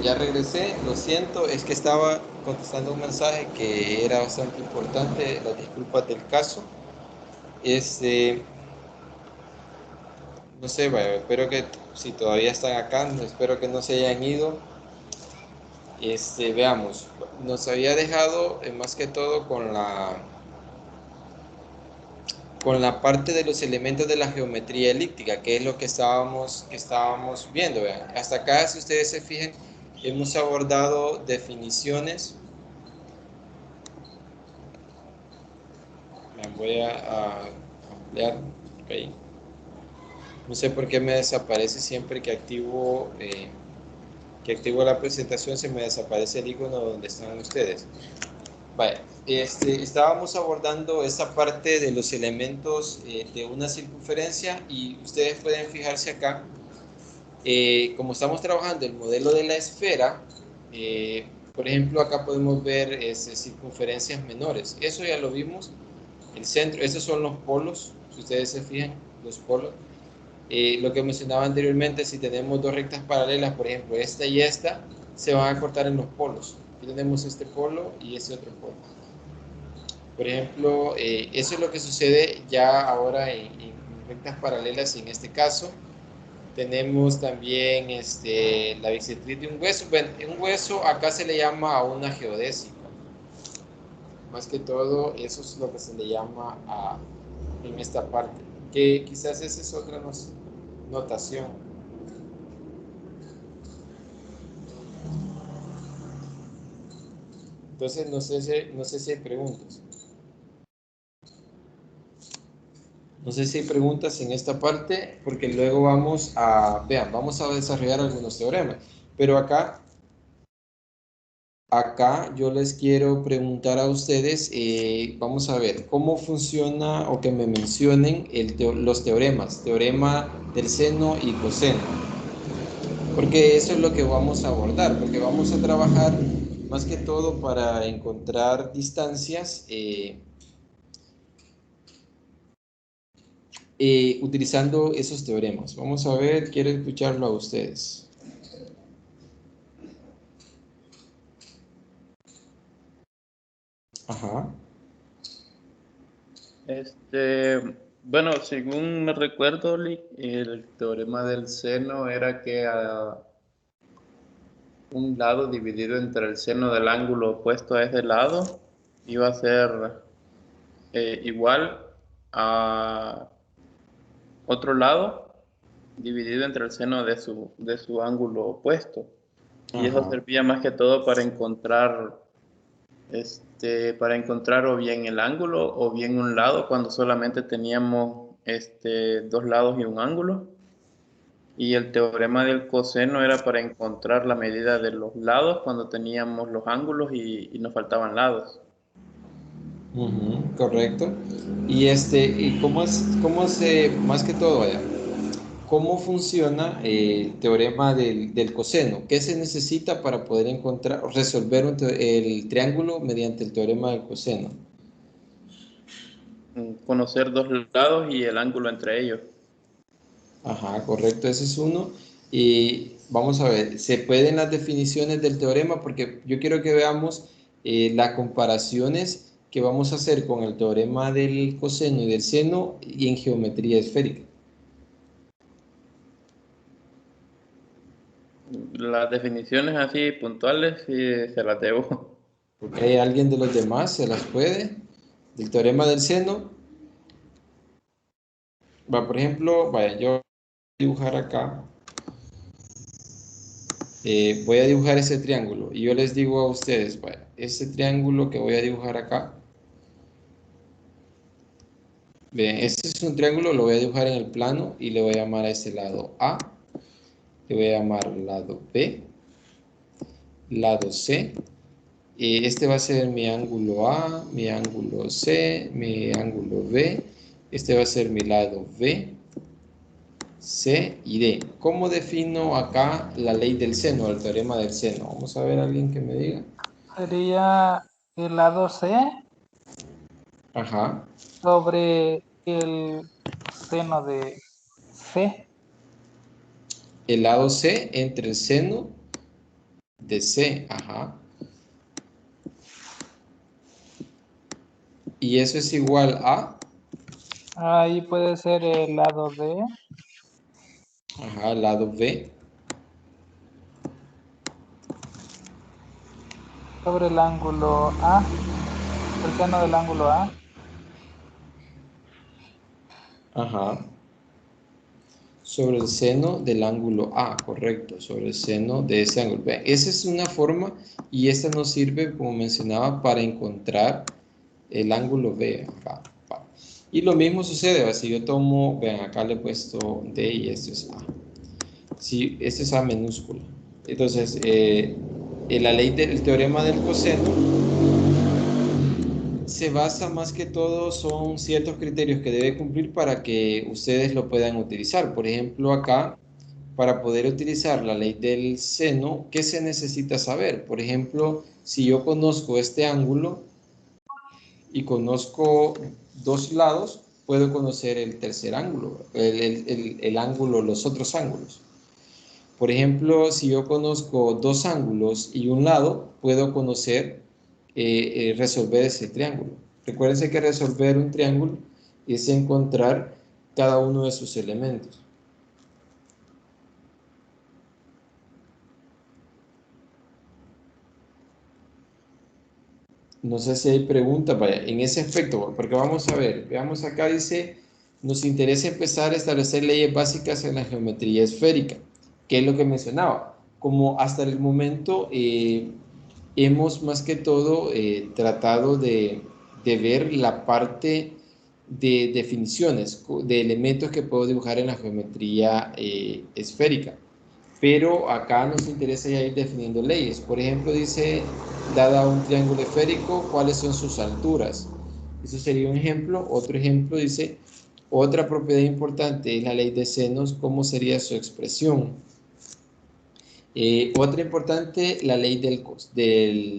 ya regresé, lo siento, es que estaba contestando un mensaje que era bastante importante, las disculpas del caso. Este, no sé, vaya, espero que si todavía están acá, espero que no se hayan ido. Veamos, nos había dejado más que todo con la parte de los elementos de la geometría elíptica, que es lo que estábamos viendo. Vean. Hasta acá, si ustedes se fijan, hemos abordado definiciones. Voy a ampliar. Okay. No sé por qué me desaparece siempre que activo la presentación, se me desaparece el icono donde están ustedes. Vale, estábamos abordando esa parte de los elementos de una circunferencia y ustedes pueden fijarse acá, como estamos trabajando el modelo de la esfera, por ejemplo, acá podemos ver circunferencias menores. Eso ya lo vimos, el centro, esos son los polos, si ustedes se fijan, los polos. Lo que mencionaba anteriormente, si tenemos dos rectas paralelas, por ejemplo, esta y esta, se van a cortar en los polos. Aquí tenemos este polo y este otro polo. Por ejemplo, eso es lo que sucede ya ahora en rectas paralelas. En este caso tenemos también la bisectriz de un hueso. Bueno, un hueso acá se le llama a una geodésica. Más que todo, eso es lo que se le llama en esta parte. Que quizás esa es otra notación. Entonces, no sé si hay preguntas. No sé si hay preguntas en esta parte, porque luego vamos a desarrollar algunos teoremas. Pero acá yo les quiero preguntar a ustedes, vamos a ver, cómo funciona o que me mencionen los teoremas, teorema del seno y coseno. Porque eso es lo que vamos a abordar, porque vamos a trabajar más que todo para encontrar distancias utilizando esos teoremas. Vamos a ver, quiero escucharlo a ustedes. Ajá. Bueno, según me recuerdo, el teorema del seno era que a un lado dividido entre el seno del ángulo opuesto a ese lado iba a ser igual a otro lado dividido entre el seno de su ángulo opuesto. Y eso Ajá. servía más que todo para encontrar o bien el ángulo o bien un lado cuando solamente teníamos dos lados y un ángulo. Y el teorema del coseno era para encontrar la medida de los lados cuando teníamos los ángulos y nos faltaban lados. Correcto. Y cómo se, más que todo, vaya, cómo funciona el teorema del coseno? ¿Qué se necesita para poder resolver el triángulo mediante el teorema del coseno? Conocer dos lados y el ángulo entre ellos. Ajá, correcto, ese es uno. Y vamos a ver, se pueden las definiciones del teorema porque yo quiero que veamos las comparaciones que vamos a hacer con el teorema del coseno y del seno y en geometría esférica. Las definiciones así puntuales sí se las debo. ¿Ok? ¿Alguien de los demás se las puede? Del teorema del seno. Va, por ejemplo, vaya, yo voy a dibujar acá. Voy a dibujar ese triángulo y yo les digo a ustedes, vaya, ese triángulo que voy a dibujar acá. Bien, este es un triángulo, lo voy a dibujar en el plano y le voy a llamar a este lado A, le voy a llamar lado B, lado C. Este va a ser mi ángulo A, mi ángulo C, mi ángulo B. Este va a ser mi lado B, C y D. ¿Cómo defino acá la ley del seno, el teorema del seno? Vamos a ver a alguien que me diga. Sería el lado C Ajá. sobre el seno de C. el lado C entre el seno de C, ajá. Y eso es igual a, Ahí puede ser el lado B. ajá, lado B, Sobre el ángulo A, el seno del ángulo A. ajá, sobre el seno del ángulo A, correcto, sobre el seno de ese ángulo. Vean, esa es una forma y esta nos sirve, como mencionaba, para encontrar el ángulo B acá. Va. Y lo mismo sucede, ¿va? Si yo tomo, vean, acá le he puesto D y esto es A. Si este es A minúscula. Entonces, la ley del teorema del coseno se basa más que todo, son ciertos criterios que debe cumplir para que ustedes lo puedan utilizar. Por ejemplo, acá, para poder utilizar la ley del seno, ¿qué se necesita saber? Por ejemplo, si yo conozco este ángulo y conozco dos lados, puedo conocer el tercer ángulo, el ángulo, los otros ángulos. Por ejemplo, si yo conozco dos ángulos y un lado, puedo conocer, resolver ese triángulo. Recuérdense que resolver un triángulo es encontrar cada uno de sus elementos. No sé si hay preguntas, vaya, en ese aspecto, porque vamos a ver, veamos acá, dice, nos interesa empezar a establecer leyes básicas en la geometría esférica, que es lo que mencionaba. Como hasta el momento hemos más que todo tratado de ver la parte de definiciones, de elementos que puedo dibujar en la geometría esférica. Pero acá nos interesa ya ir definiendo leyes. Por ejemplo, dice, dada un triángulo esférico, ¿cuáles son sus alturas? Eso sería un ejemplo. Otro ejemplo dice, otra propiedad importante es la ley de senos, ¿cómo sería su expresión? Otra importante, la ley de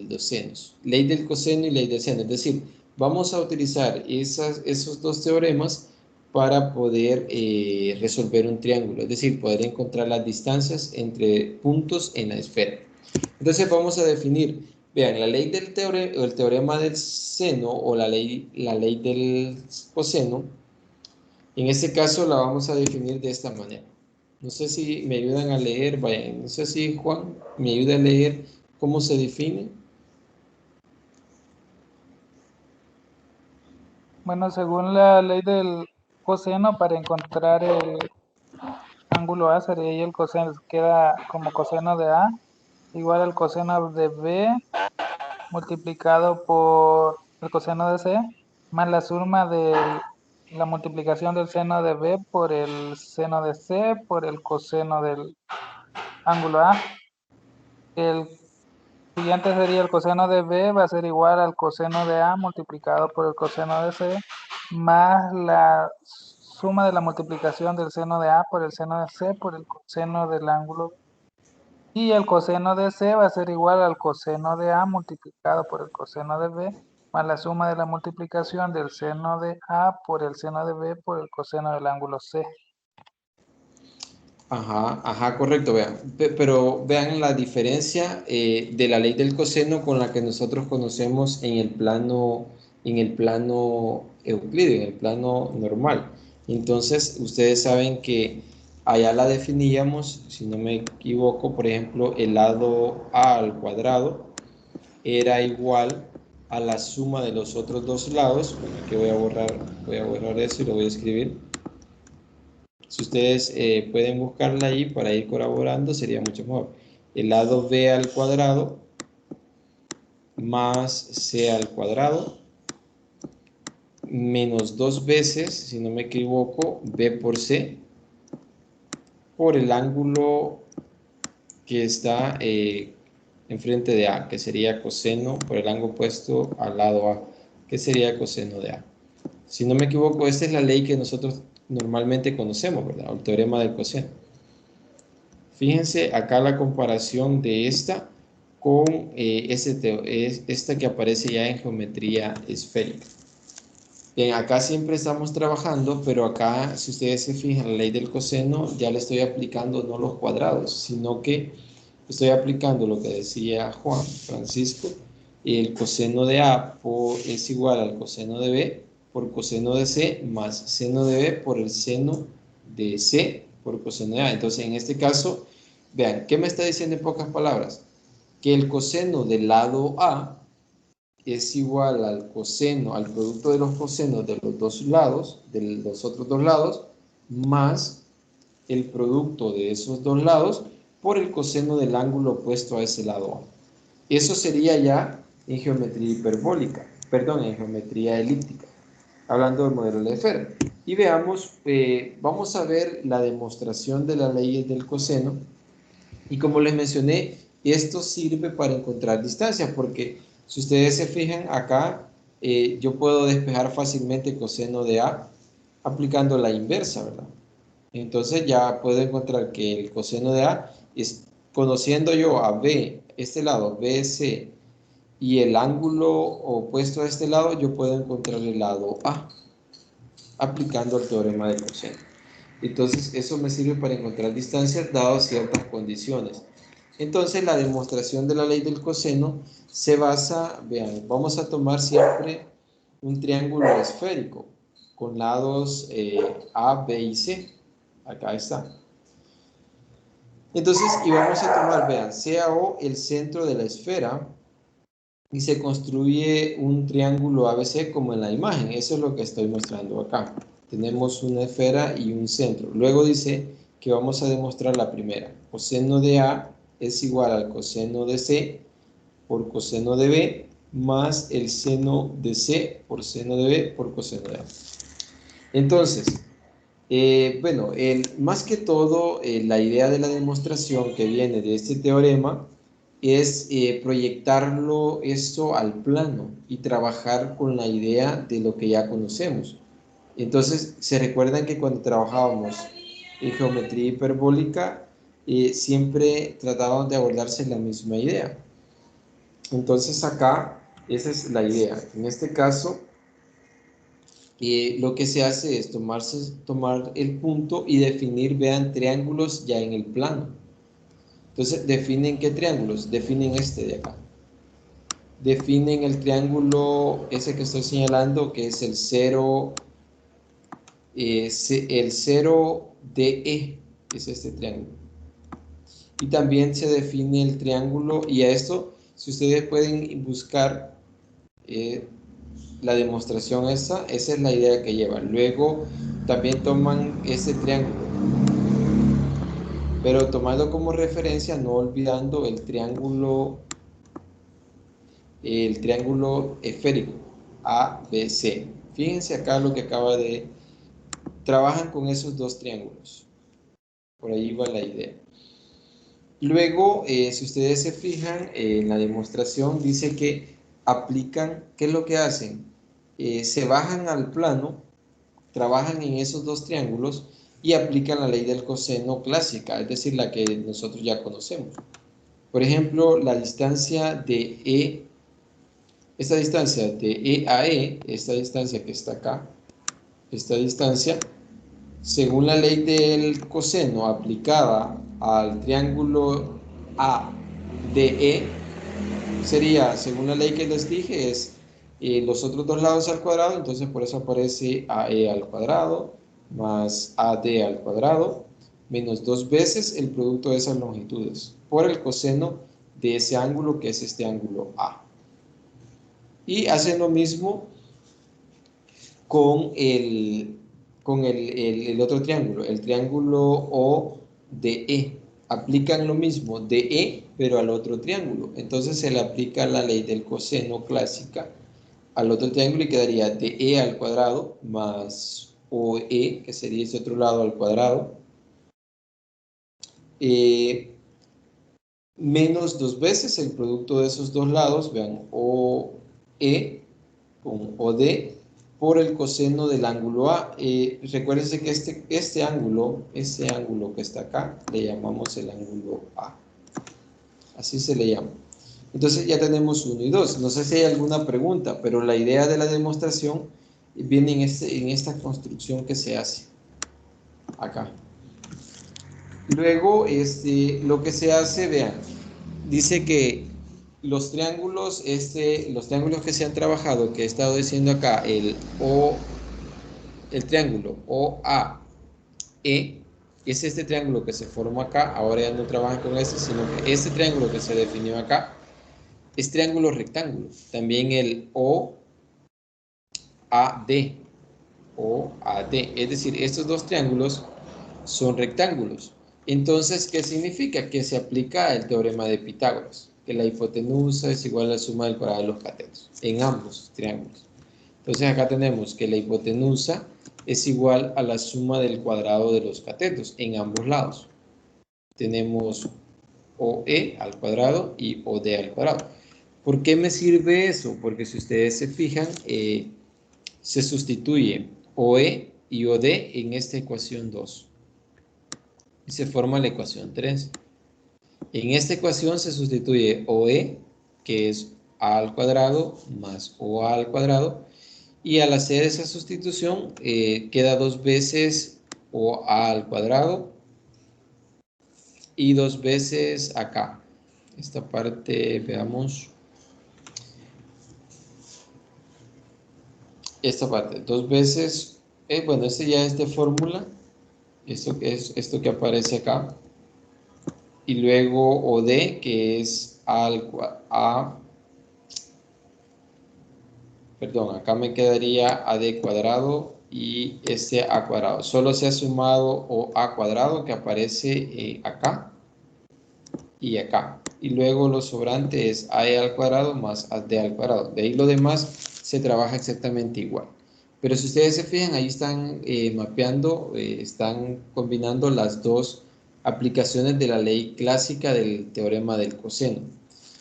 los senos. Ley del coseno y ley del seno. Es decir, vamos a utilizar esos dos teoremas para poder resolver un triángulo. Es decir, poder encontrar las distancias entre puntos en la esfera. Entonces vamos a definir, vean, la ley del teorema, o el teorema del seno o la ley del coseno. En este caso la vamos a definir de esta manera. No sé si me ayudan a leer, vaya, no sé si Juan me ayuda a leer cómo se define. Bueno, según la ley del coseno, para encontrar el ángulo A sería ahí el coseno, queda como coseno de A, igual al coseno de B multiplicado por el coseno de C, más la suma de la multiplicación del seno de B por el seno de C por el coseno del ángulo A. El siguiente sería el coseno de B, va a ser igual al coseno de A multiplicado por el coseno de C, más la suma de la multiplicación del seno de A por el seno de C por el coseno del ángulo. Y el coseno de C va a ser igual al coseno de A multiplicado por el coseno de B, más la suma de la multiplicación del seno de A por el seno de B por el coseno del ángulo C. Ajá, ajá, correcto, vean. Pero vean la diferencia de la ley del coseno con la que nosotros conocemos en el plano euclídeo, en el plano normal. Entonces, ustedes saben que allá la definíamos, si no me equivoco, por ejemplo, el lado A al cuadrado era igual a la suma de los otros dos lados. Bueno, aquí voy a borrar eso y lo voy a escribir. Si ustedes pueden buscarla ahí para ir colaborando, sería mucho mejor. El lado b al cuadrado más c al cuadrado menos dos veces, si no me equivoco, b por c por el ángulo que está enfrente de A, que sería coseno por el ángulo opuesto al lado A, que sería coseno de A. Si no me equivoco, esta es la ley que nosotros normalmente conocemos, ¿verdad? El teorema del coseno. Fíjense acá la comparación de esta con esta que aparece ya en geometría esférica. Bien, acá siempre estamos trabajando, pero acá, si ustedes se fijan, la ley del coseno, ya le estoy aplicando no los cuadrados, sino que estoy aplicando lo que decía Juan Francisco, el coseno de A es igual al coseno de B por coseno de C más seno de B por el seno de C por coseno de A. Entonces, en este caso, vean, ¿qué me está diciendo en pocas palabras? Que el coseno del lado A es igual al coseno, al producto de los cosenos de los dos lados, de los otros dos lados, más el producto de esos dos lados por el coseno del ángulo opuesto a ese lado A. Eso sería ya en geometría hiperbólica, perdón, en geometría elíptica, hablando del modelo de Lefebvre. Y veamos, vamos a ver la demostración de las leyes del coseno. Y como les mencioné, esto sirve para encontrar distancias, porque si ustedes se fijan acá, yo puedo despejar fácilmente coseno de A aplicando la inversa, ¿verdad? Entonces ya puedo encontrar que el coseno de A es, conociendo yo a B, este lado, BC, y el ángulo opuesto a este lado, yo puedo encontrar el lado A, aplicando el teorema de coseno. Entonces, eso me sirve para encontrar distancias dadas ciertas condiciones. Entonces, la demostración de la ley del coseno se basa, vean, vamos a tomar siempre un triángulo esférico con lados A, B y C. Acá está. Entonces, y vamos a tomar, vean, CAO, el centro de la esfera, y se construye un triángulo ABC como en la imagen. Eso es lo que estoy mostrando acá. Tenemos una esfera y un centro. Luego dice que vamos a demostrar la primera. Coseno de A es igual al coseno de C por coseno de B más el seno de C por seno de B por coseno de A. Entonces, bueno, más que todo, la idea de la demostración que viene de este teorema es proyectarlo esto al plano y trabajar con la idea de lo que ya conocemos. Entonces, se recuerdan que cuando trabajábamos en geometría hiperbólica, siempre tratábamos de abordarse la misma idea. Entonces, acá, esa es la idea. En este caso, lo que se hace es tomar el punto y definir, vean, triángulos ya en el plano. Entonces, definen qué triángulos, definen este de acá. Definen el triángulo, ese que estoy señalando, que es el 0, el 0DE, es este triángulo. Y también se define el triángulo, y a esto, si ustedes pueden buscar la demostración esa es la idea que lleva. Luego también toman ese triángulo, pero tomando como referencia, no olvidando el triángulo esférico ABC. Fíjense acá lo que acaba de... Trabajan con esos dos triángulos. Por ahí va la idea. Luego, si ustedes se fijan, en la demostración dice que aplican, ¿qué es lo que hacen? Se bajan al plano, trabajan en esos dos triángulos y aplican la ley del coseno clásica, es decir, la que nosotros ya conocemos. Por ejemplo, la distancia de E, esta distancia de E a E, esta distancia que está acá, esta distancia, según la ley del coseno aplicada al triángulo ADE, sería, según la ley que les dije, es los otros dos lados al cuadrado, entonces por eso aparece AE al cuadrado más AD al cuadrado menos 2 veces el producto de esas longitudes por el coseno de ese ángulo que es este ángulo A. Y hacen lo mismo con el otro triángulo, el triángulo ODE. Aplican lo mismo, DE, pero al otro triángulo. Entonces se le aplica la ley del coseno clásica al otro triángulo y quedaría DE al cuadrado más OE, que sería ese otro lado al cuadrado, menos 2 veces el producto de esos dos lados, vean, OE con OD, por el coseno del ángulo A. Recuérdense que este ángulo que está acá, le llamamos el ángulo A. Así se le llama. Entonces ya tenemos 1 y 2. No sé si hay alguna pregunta, pero la idea de la demostración viene en esta construcción que se hace acá. Luego, lo que se hace, vean, dice que los triángulos que se han trabajado, que he estado diciendo acá, el triángulo OAE, es este triángulo que se formó acá. Ahora ya no trabajan con sino que este triángulo que se definió acá es triángulo rectángulo. También el OAD, es decir, estos dos triángulos son rectángulos. Entonces, ¿qué significa? Que se aplica el teorema de Pitágoras, que la hipotenusa es igual a la suma del cuadrado de los catetos en ambos triángulos. Entonces acá tenemos que la hipotenusa es igual a la suma del cuadrado de los catetos en ambos lados. Tenemos OE al cuadrado y OD al cuadrado. ¿Por qué me sirve eso? Porque si ustedes se fijan, se sustituye OE y OD en esta ecuación 2. Y se forma la ecuación 3. En esta ecuación se sustituye OE, que es A al cuadrado, más OA al cuadrado. Y al hacer esa sustitución, queda 2 veces OA al cuadrado y 2 veces acá. Esta parte, veamos. Esta parte, 2 veces, bueno, este ya es de fórmula. Esto que aparece acá. Y luego OD, que es perdón, acá me quedaría AD cuadrado y este A cuadrado. Solo se ha sumado OA cuadrado que aparece acá y acá. Y luego lo sobrante es AE al cuadrado más AD al cuadrado. De ahí lo demás se trabaja exactamente igual. Pero si ustedes se fijan, ahí están mapeando, están combinando las dos aplicaciones de la ley clásica del teorema del coseno.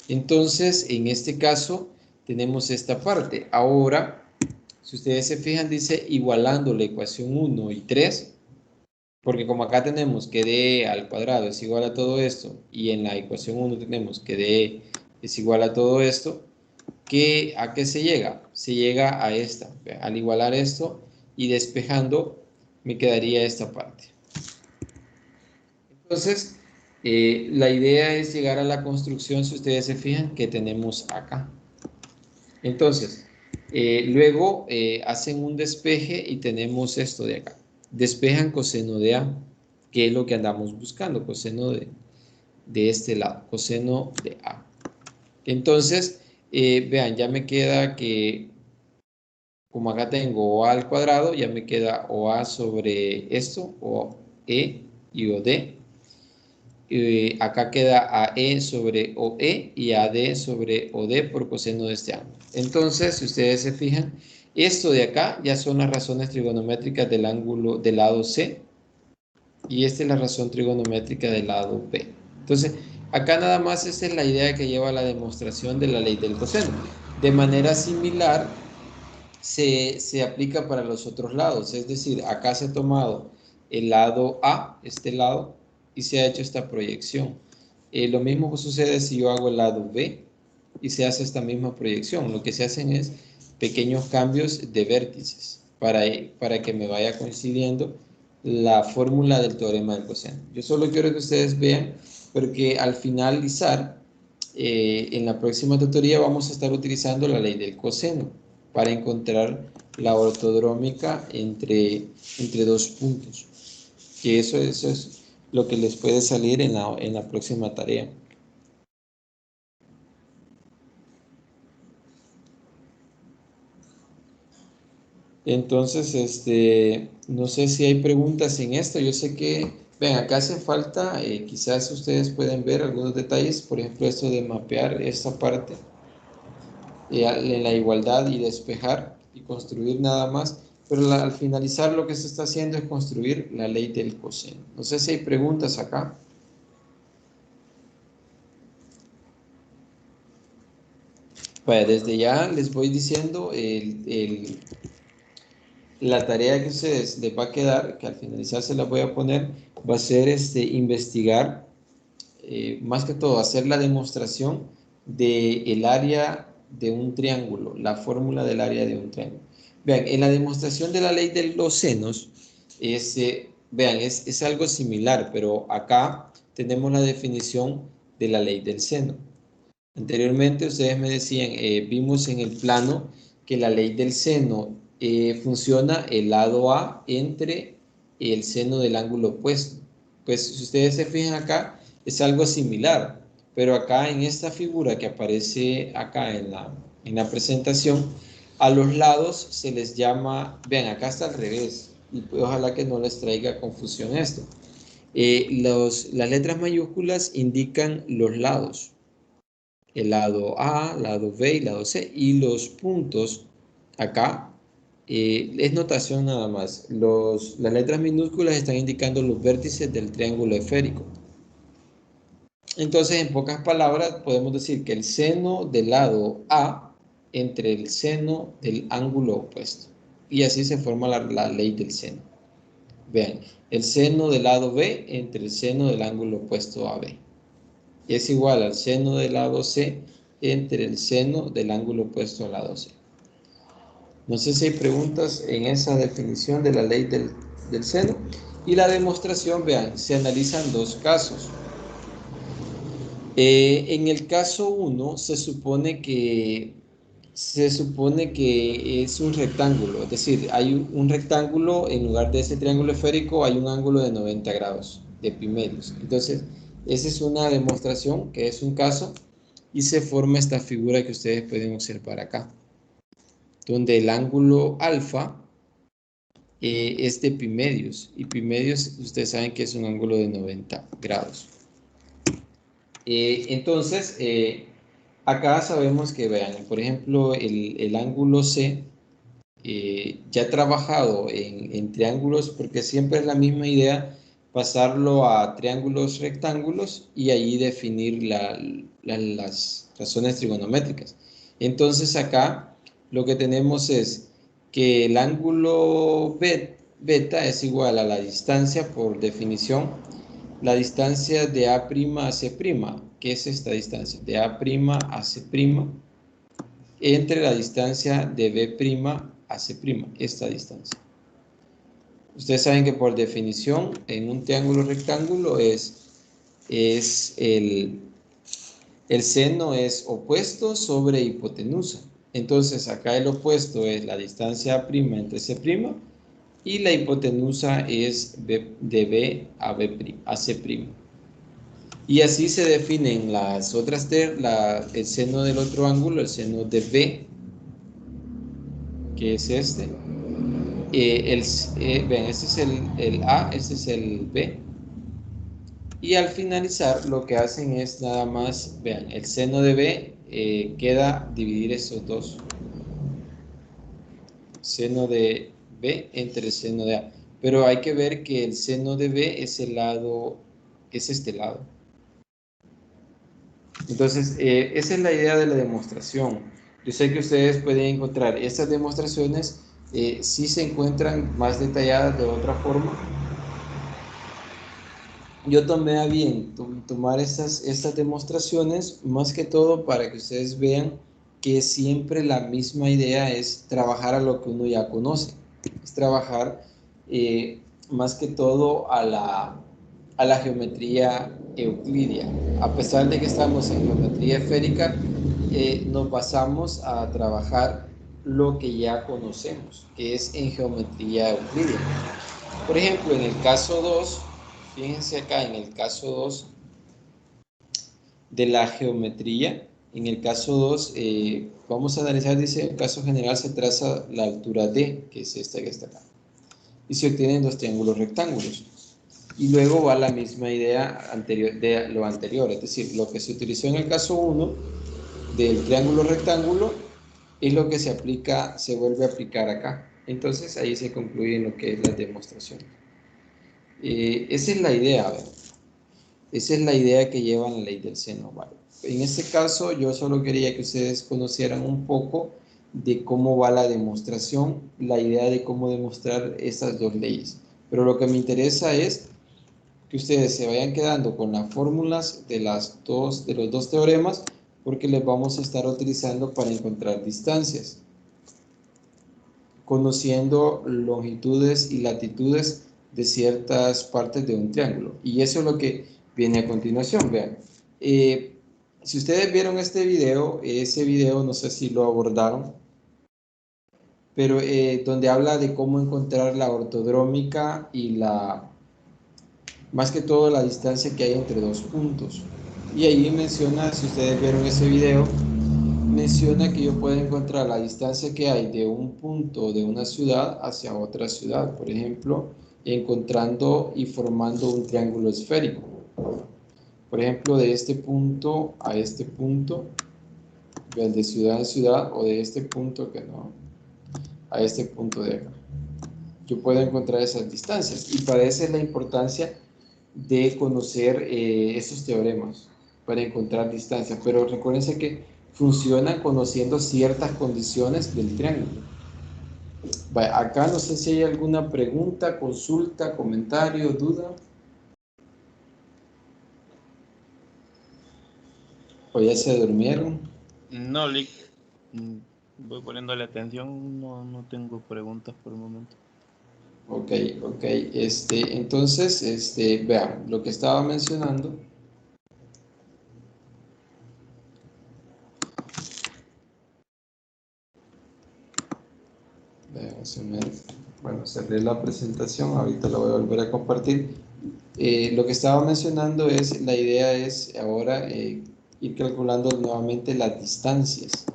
Entonces, en este caso, tenemos esta parte. Ahora, si ustedes se fijan, dice igualando la ecuación 1 y 3, porque como acá tenemos que d al cuadrado es igual a todo esto, y en la ecuación 1 tenemos que d es igual a todo esto, ¿a qué se llega? Se llega a esta. Al igualar esto y despejando, me quedaría esta parte. Entonces, la idea es llegar a la construcción, si ustedes se fijan, que tenemos acá. Entonces, luego hacen un despeje y tenemos esto de acá. Despejan coseno de A, que es lo que andamos buscando, coseno de este lado, coseno de A. Entonces, vean, ya me queda que, como acá tengo OA al cuadrado, ya me queda OA sobre esto, OE y OD. Acá queda AE sobre OE y AD sobre OD por coseno de este ángulo. Entonces, si ustedes se fijan, esto de acá ya son las razones trigonométricas del ángulo del lado C y esta es la razón trigonométrica del lado B. Entonces, acá nada más esta es la idea que lleva a la demostración de la ley del coseno. De manera similar, se aplica para los otros lados, es decir, acá se ha tomado el lado A, este lado, y se ha hecho esta proyección. Lo mismo sucede si yo hago el lado B y se hace esta misma proyección. Lo que se hacen es pequeños cambios de vértices para que me vaya coincidiendo la fórmula del teorema del coseno. Yo solo quiero que ustedes vean, porque al finalizar, en la próxima tutoría vamos a estar utilizando la ley del coseno para encontrar la ortodrómica entre dos puntos. Que eso es lo que les puede salir en la próxima tarea. Entonces, no sé si hay preguntas en esto. Yo sé que, ven, acá hace falta, quizás ustedes pueden ver algunos detalles, por ejemplo, esto de mapear esta parte en la igualdad y despejar y construir nada más. Pero al finalizar lo que se está haciendo es construir la ley del coseno. No sé si hay preguntas acá. Bueno, desde ya les voy diciendo la tarea que ustedes les va a quedar, que al finalizar se la voy a poner, va a ser investigar, más que todo, hacer la demostración del área de un triángulo, la fórmula del área de un triángulo. Vean, en la demostración de la ley de los senos, vean, es algo similar, pero acá tenemos la definición de la ley del seno. Anteriormente ustedes me decían, vimos en el plano que la ley del seno funciona el lado A entre el seno del ángulo opuesto. Pues si ustedes se fijan acá, es algo similar, pero acá en esta figura que aparece acá en la presentación, a los lados se les llama, vean, acá está al revés, y pues ojalá que no les traiga confusión esto. Las letras mayúsculas indican los lados, el lado A, lado B y lado C, y los puntos acá es notación nada más. Las letras minúsculas están indicando los vértices del triángulo esférico. Entonces, en pocas palabras, podemos decir que el seno del lado A entre el seno del ángulo opuesto. Y así se forma la ley del seno. Vean, el seno del lado B entre el seno del ángulo opuesto a B. Es igual al seno del lado C entre el seno del ángulo opuesto al lado C. No sé si hay preguntas en esa definición de la ley del seno. Y la demostración, vean, se analizan dos casos. En el caso 1 se supone que es un rectángulo, es decir, hay un rectángulo, en lugar de ese triángulo esférico hay un ángulo de 90 grados de pi medios. Entonces, esa es una demostración que es un caso y se forma esta figura que ustedes pueden observar acá, donde el ángulo alfa es de pi medios, y pi medios ustedes saben que es un ángulo de 90 grados. Entonces, acá sabemos que, vean, por ejemplo, el ángulo C, ya trabajado en triángulos, porque siempre es la misma idea, pasarlo a triángulos rectángulos y ahí definir las razones trigonométricas. Entonces, acá lo que tenemos es que el ángulo beta es igual a la distancia por definición, la distancia de A' a C'. ¿Qué es esta distancia? De A' a C', entre la distancia de B' a C', esta distancia. Ustedes saben que por definición en un triángulo rectángulo es el seno es opuesto sobre hipotenusa. Entonces acá el opuesto es la distancia A' entre C', y la hipotenusa es de B a C'. Y así se definen las otras, el seno del otro ángulo, el seno de B, que es este. Vean, este es el A, este es el B. Y al finalizar lo que hacen es nada más, vean, el seno de B queda dividir estos dos. Seno de B entre el seno de A. Pero hay que ver que el seno de B es este lado. Entonces, esa es la idea de la demostración. Yo sé que ustedes pueden encontrar estas demostraciones, si se encuentran más detalladas de otra forma. Yo tomé a bien tomar estas demostraciones, más que todo para que ustedes vean que siempre la misma idea es trabajar a lo que uno ya conoce. Es trabajar más que todo a la geometría euclidia. A pesar de que estamos en geometría esférica, nos basamos a trabajar lo que ya conocemos, que es en geometría euclidia. Por ejemplo, en el caso 2, fíjense acá en el caso 2 de la geometría, en el caso 2 vamos a analizar, dice, en caso general se traza la altura D, que es esta que está acá, y se obtienen dos triángulos rectángulos. Y luego va la misma idea de lo anterior, es decir, lo que se utilizó en el caso 1 del triángulo rectángulo es lo que se vuelve a aplicar acá. Entonces ahí se concluye en lo que es la demostración. Esa es la idea, ¿verdad? Esa es la idea que lleva la ley del seno, ¿vale? En este caso yo solo quería que ustedes conocieran un poco de cómo va la demostración, la idea de cómo demostrar estas dos leyes. Pero lo que me interesa es que ustedes se vayan quedando con las fórmulas de los dos teoremas, porque les vamos a estar utilizando para encontrar distancias. conociendo longitudes y latitudes de ciertas partes de un triángulo. Y eso es lo que viene a continuación. Vean, si ustedes vieron este video, ese video no sé si lo abordaron, pero donde habla de cómo encontrar la ortodrómica y más que todo la distancia que hay entre dos puntos. Y ahí menciona, si ustedes vieron ese video, menciona que yo puedo encontrar la distancia que hay de un punto de una ciudad hacia otra ciudad, por ejemplo, encontrando y formando un triángulo esférico. Por ejemplo, de este punto a este punto, de ciudad en ciudad, o de este punto que no, a este punto de acá. Yo puedo encontrar esas distancias, y para eso es la importancia de conocer esos teoremas para encontrar distancias. Pero recuérdense que funcionan conociendo ciertas condiciones del triángulo. Acá no sé si hay alguna pregunta, consulta, comentario, duda. ¿O ya se durmieron? No, Lick. Voy poniéndole atención, no tengo preguntas por el momento. Ok. Entonces, vean, lo que estaba mencionando. Bueno, cerré la presentación, ahorita la voy a volver a compartir. Lo que estaba mencionando es, la idea es ahora ir calculando nuevamente las distancias.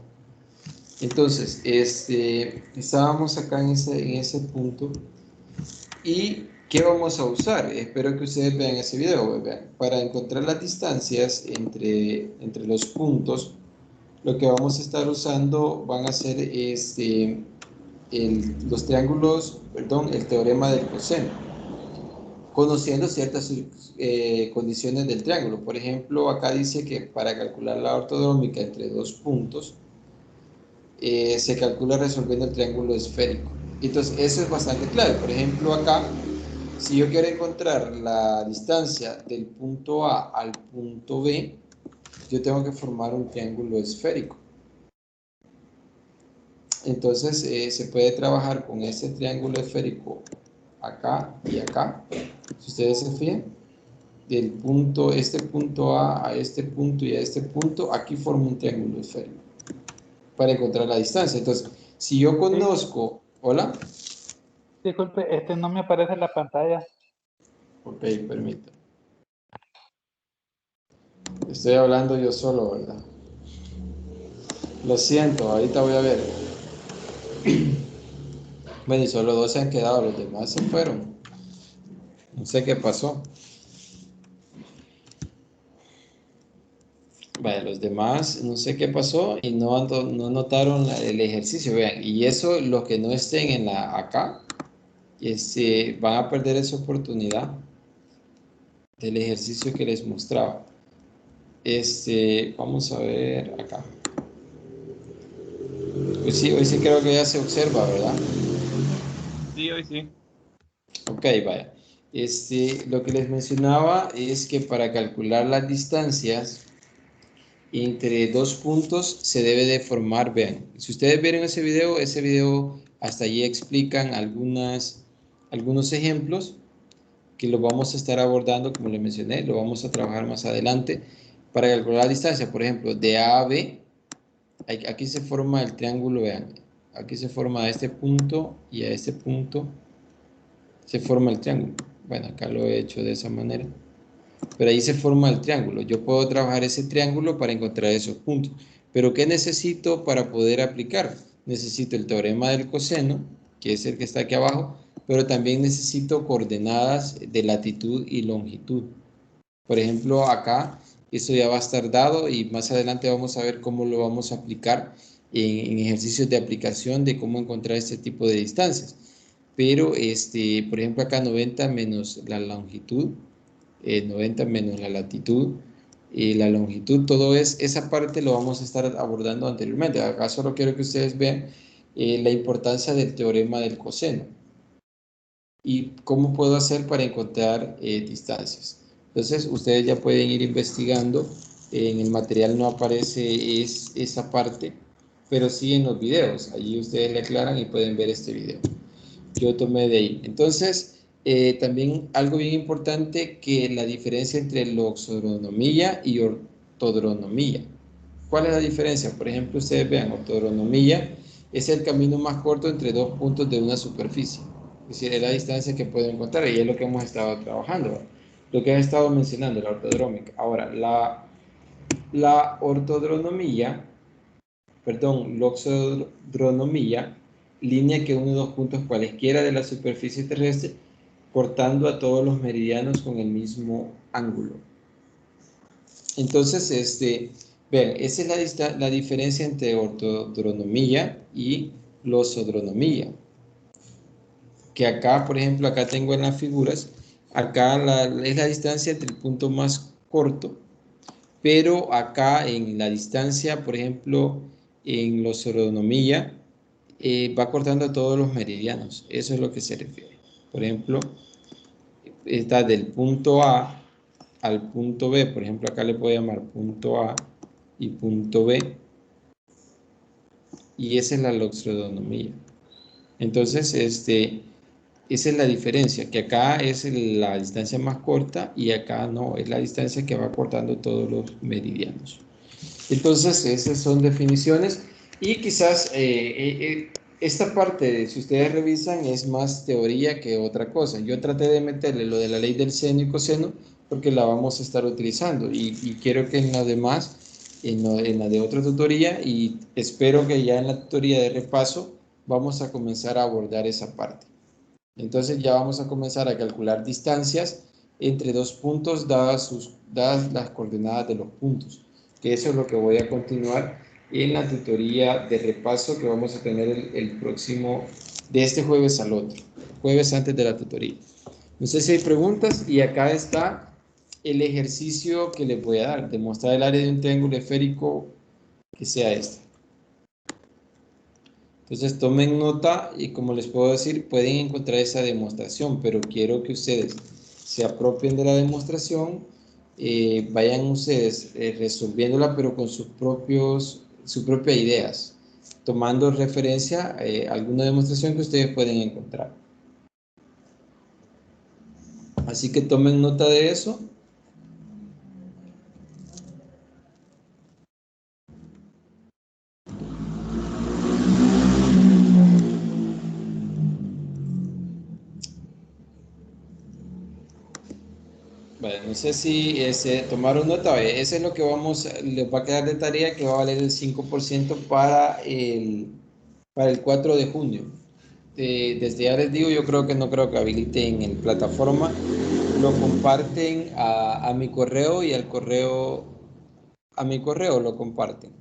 Entonces, estábamos acá en ese punto. ¿Y qué vamos a usar? Espero que ustedes vean ese video. Vean. Para encontrar las distancias entre los puntos, lo que vamos a estar usando van a ser los triángulos, el teorema del coseno, conociendo ciertas condiciones del triángulo. Por ejemplo, acá dice que para calcular la ortodrómica entre dos puntos, se calcula resolviendo el triángulo esférico. Entonces, eso es bastante clave. Por ejemplo, acá, si yo quiero encontrar la distancia del punto A al punto B, yo tengo que formar un triángulo esférico. Entonces, se puede trabajar con ese triángulo esférico acá y acá. Si ustedes se fijan, del punto, este punto A este punto y a este punto, aquí formo un triángulo esférico para encontrar la distancia. Entonces, si yo conozco... ¿Hola? Disculpe, no me aparece en la pantalla. Ok, permítame. Estoy hablando yo solo, ¿verdad? Lo siento, ahorita voy a ver. Bueno, y solo dos se han quedado, los demás se fueron. No sé qué pasó. Vale, los demás no sé qué pasó y no notaron el ejercicio. Vean, y eso, los que no estén en acá, van a perder esa oportunidad del ejercicio que les mostraba. Vamos a ver acá. Pues hoy sí creo que ya se observa, ¿verdad? Sí, hoy sí. Ok, vaya. Lo que les mencionaba es que para calcular las distancias entre dos puntos se debe de formar, vean, si ustedes vieron ese video hasta allí explican algunos ejemplos que los vamos a estar abordando, como les mencioné, lo vamos a trabajar más adelante para calcular la distancia, por ejemplo, de A a B, aquí se forma el triángulo, vean, aquí se forma a este punto y a este punto se forma el triángulo. Bueno, acá lo he hecho de esa manera. Pero ahí se forma el triángulo. Yo puedo trabajar ese triángulo para encontrar esos puntos. Pero ¿qué necesito para poder aplicar? Necesito el teorema del coseno, que es el que está aquí abajo, pero también necesito coordenadas de latitud y longitud. Por ejemplo, acá esto ya va a estar dado y más adelante vamos a ver cómo lo vamos a aplicar en ejercicios de aplicación de cómo encontrar este tipo de distancias. Pero, por ejemplo, acá 90 menos la longitud, 90 menos la latitud y la longitud, todo esa parte lo vamos a estar abordando anteriormente. Acá solo quiero que ustedes vean la importancia del teorema del coseno y cómo puedo hacer para encontrar distancias. Entonces, ustedes ya pueden ir investigando. En el material no aparece esa parte, pero sí en los videos. Allí ustedes le aclaran y pueden ver este video. Yo tomé de ahí. Entonces, también algo bien importante, que la diferencia entre loxodronomía y ortodronomía. ¿Cuál es la diferencia? Por ejemplo, ustedes vean, ortodronomía es el camino más corto entre dos puntos de una superficie. Es decir, es la distancia que pueden encontrar y es lo que hemos estado trabajando, lo que he estado mencionando, la ortodrómica. Ahora, la ortodronomía, perdón, loxodronomía, línea que une dos puntos cualesquiera de la superficie terrestre, cortando a todos los meridianos con el mismo ángulo. Entonces, vean, esa es la diferencia entre ortodronomía y glosodronomía. Que acá, por ejemplo, acá tengo en las figuras, acá es la distancia entre el punto más corto, pero acá en la distancia, por ejemplo, en glosodronomía, va cortando a todos los meridianos. Eso es lo que se refiere. Por ejemplo, está del punto A al punto B, por ejemplo, acá le puedo llamar punto A y punto B, y esa es la loxodronomía. Entonces, esa es la diferencia, que acá es la distancia más corta y acá no, es la distancia que va cortando todos los meridianos. Entonces, esas son definiciones y quizás esta parte, si ustedes revisan, es más teoría que otra cosa. Yo traté de meterle lo de la ley del seno y coseno porque la vamos a estar utilizando y quiero que en la demás, en la de otra tutoría, y espero que ya en la tutoría de repaso vamos a comenzar a abordar esa parte. Entonces ya vamos a comenzar a calcular distancias entre dos puntos dadas las coordenadas de los puntos, que eso es lo que voy a continuar en la tutoría de repaso que vamos a tener el próximo, de este jueves al otro, jueves antes de la tutoría. No sé si hay preguntas, y acá está el ejercicio que les voy a dar, demostrar el área de un triángulo esférico que sea este. Entonces tomen nota y, como les puedo decir, pueden encontrar esa demostración, pero quiero que ustedes se apropien de la demostración, vayan ustedes resolviéndola, pero con sus propias ideas, tomando referencia a alguna demostración que ustedes pueden encontrar. Así que tomen nota de eso. Bueno, no sé si tomaron nota. Eso es lo que les va a quedar de tarea, que va a valer el 5% para el 4 de junio. Desde ya les digo, yo no creo que habiliten en plataforma. Lo comparten a mi correo, y a mi correo lo comparten.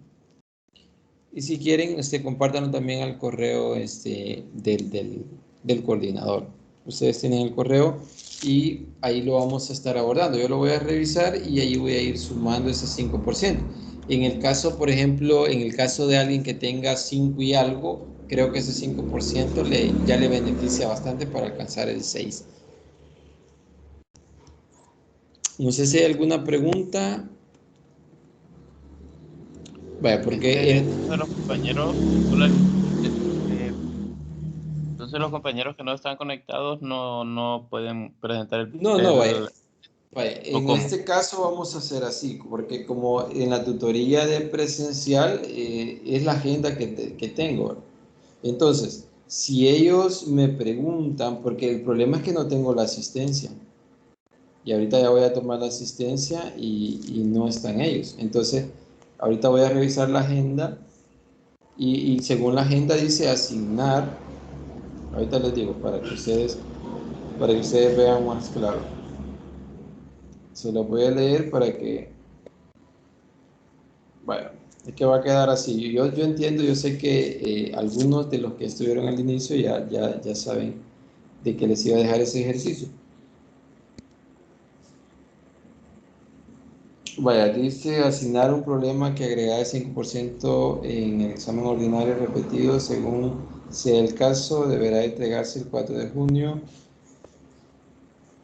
Y si quieren, compártanlo también al correo del coordinador. Ustedes tienen el correo y ahí lo vamos a estar abordando. Yo lo voy a revisar y ahí voy a ir sumando ese 5%. En el caso, por ejemplo, en el caso de alguien que tenga 5 y algo, creo que ese 5% ya le beneficia bastante para alcanzar el 6. No sé si hay alguna pregunta. Vaya, porque... Entonces los compañeros que no están conectados no pueden presentar No, vaya. En ¿cómo? este caso vamos a hacer así, porque como en la tutoría de presencial es la agenda que tengo. Entonces, si ellos me preguntan, porque el problema es que no tengo la asistencia, y ahorita ya voy a tomar la asistencia y no están ellos. Entonces, ahorita voy a revisar la agenda y según la agenda dice asignar. Ahorita les digo para que ustedes vean más claro. Se lo voy a leer para que... Bueno, es que va a quedar así. Yo entiendo, yo sé que algunos de los que estuvieron al inicio ya saben de que les iba a dejar ese ejercicio. Vaya, dice asignar un problema que agregará el 5% en el examen ordinario repetido según sea el caso, deberá entregarse el 4 de junio.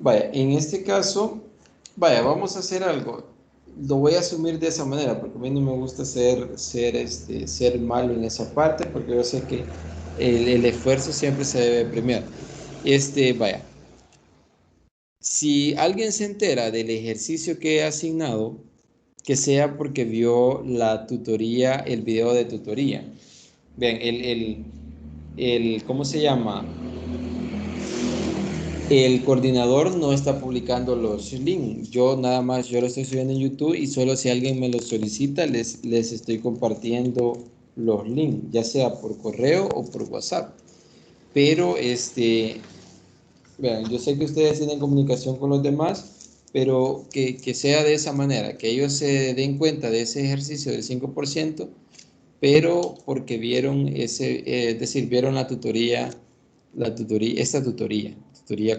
Vaya, en este caso, vaya, vamos a hacer algo. lo voy a asumir de esa manera, porque a mí no me gusta ser malo en esa parte, porque yo sé que el esfuerzo siempre se debe premiar. Vaya, si alguien se entera del ejercicio que he asignado, que sea porque vio la tutoría, el video de tutoría. Vean, ¿cómo se llama? El coordinador no está publicando los links. Yo nada más, yo lo estoy subiendo en YouTube y solo si alguien me lo solicita, les estoy compartiendo los links, ya sea por correo o por WhatsApp. Pero vean, yo sé que ustedes tienen comunicación con los demás, pero que sea de esa manera, que ellos se den cuenta de ese ejercicio del 5%, pero porque vieron es decir, vieron esta tutoría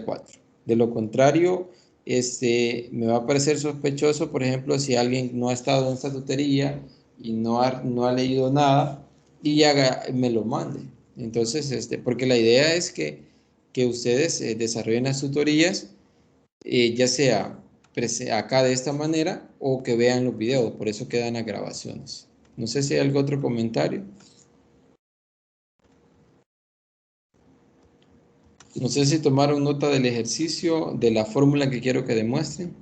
4. De lo contrario, me va a parecer sospechoso, por ejemplo, si alguien no ha estado en esta tutoría y no ha leído nada y me lo mande. Entonces, porque la idea es que ustedes desarrollen las tutorías, ya sea acá de esta manera o que vean los videos, por eso quedan las grabaciones. No sé si hay algún otro comentario. No sé si tomaron nota del ejercicio, de la fórmula que quiero que demuestren.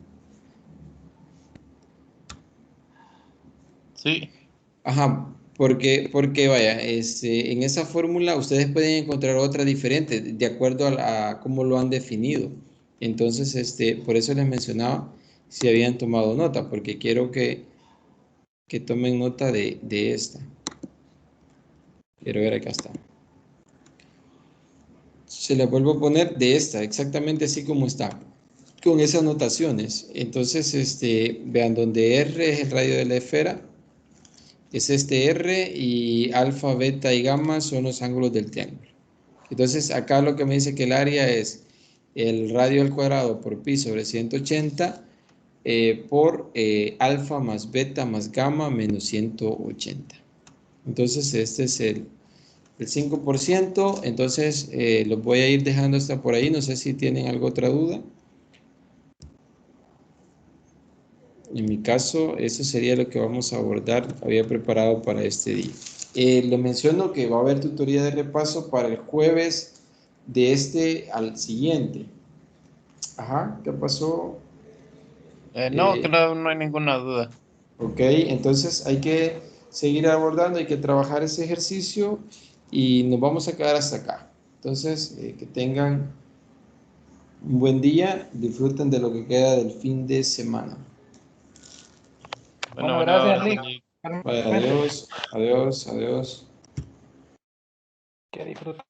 Sí. Ajá, porque vaya, en esa fórmula ustedes pueden encontrar otra diferente de acuerdo a cómo lo han definido. Entonces, por eso les mencionaba si habían tomado nota, porque quiero que tomen nota de esta. Quiero ver, acá está. Se la vuelvo a poner de esta, exactamente así como está, con esas notaciones. Entonces, vean, donde R es el radio de la esfera, es R, y alfa, beta y gamma son los ángulos del triángulo. Entonces, acá lo que me dice que el área es el radio al cuadrado por pi sobre 180 por alfa más beta más gamma menos 180. Entonces, este es el 5%. Entonces, los voy a ir dejando hasta por ahí. No sé si tienen alguna otra duda. En mi caso, eso sería lo que vamos a abordar. Había preparado para este día. Le menciono que va a haber tutoría de repaso para el jueves de al siguiente. Ajá, ¿qué pasó? No, creo no hay ninguna duda. Ok, entonces hay que seguir abordando, hay que trabajar ese ejercicio y nos vamos a quedar hasta acá. Entonces, que tengan un buen día, disfruten de lo que queda del fin de semana. Bueno, gracias, Lick. Vaya, adiós, adiós, adiós. Que disfruten.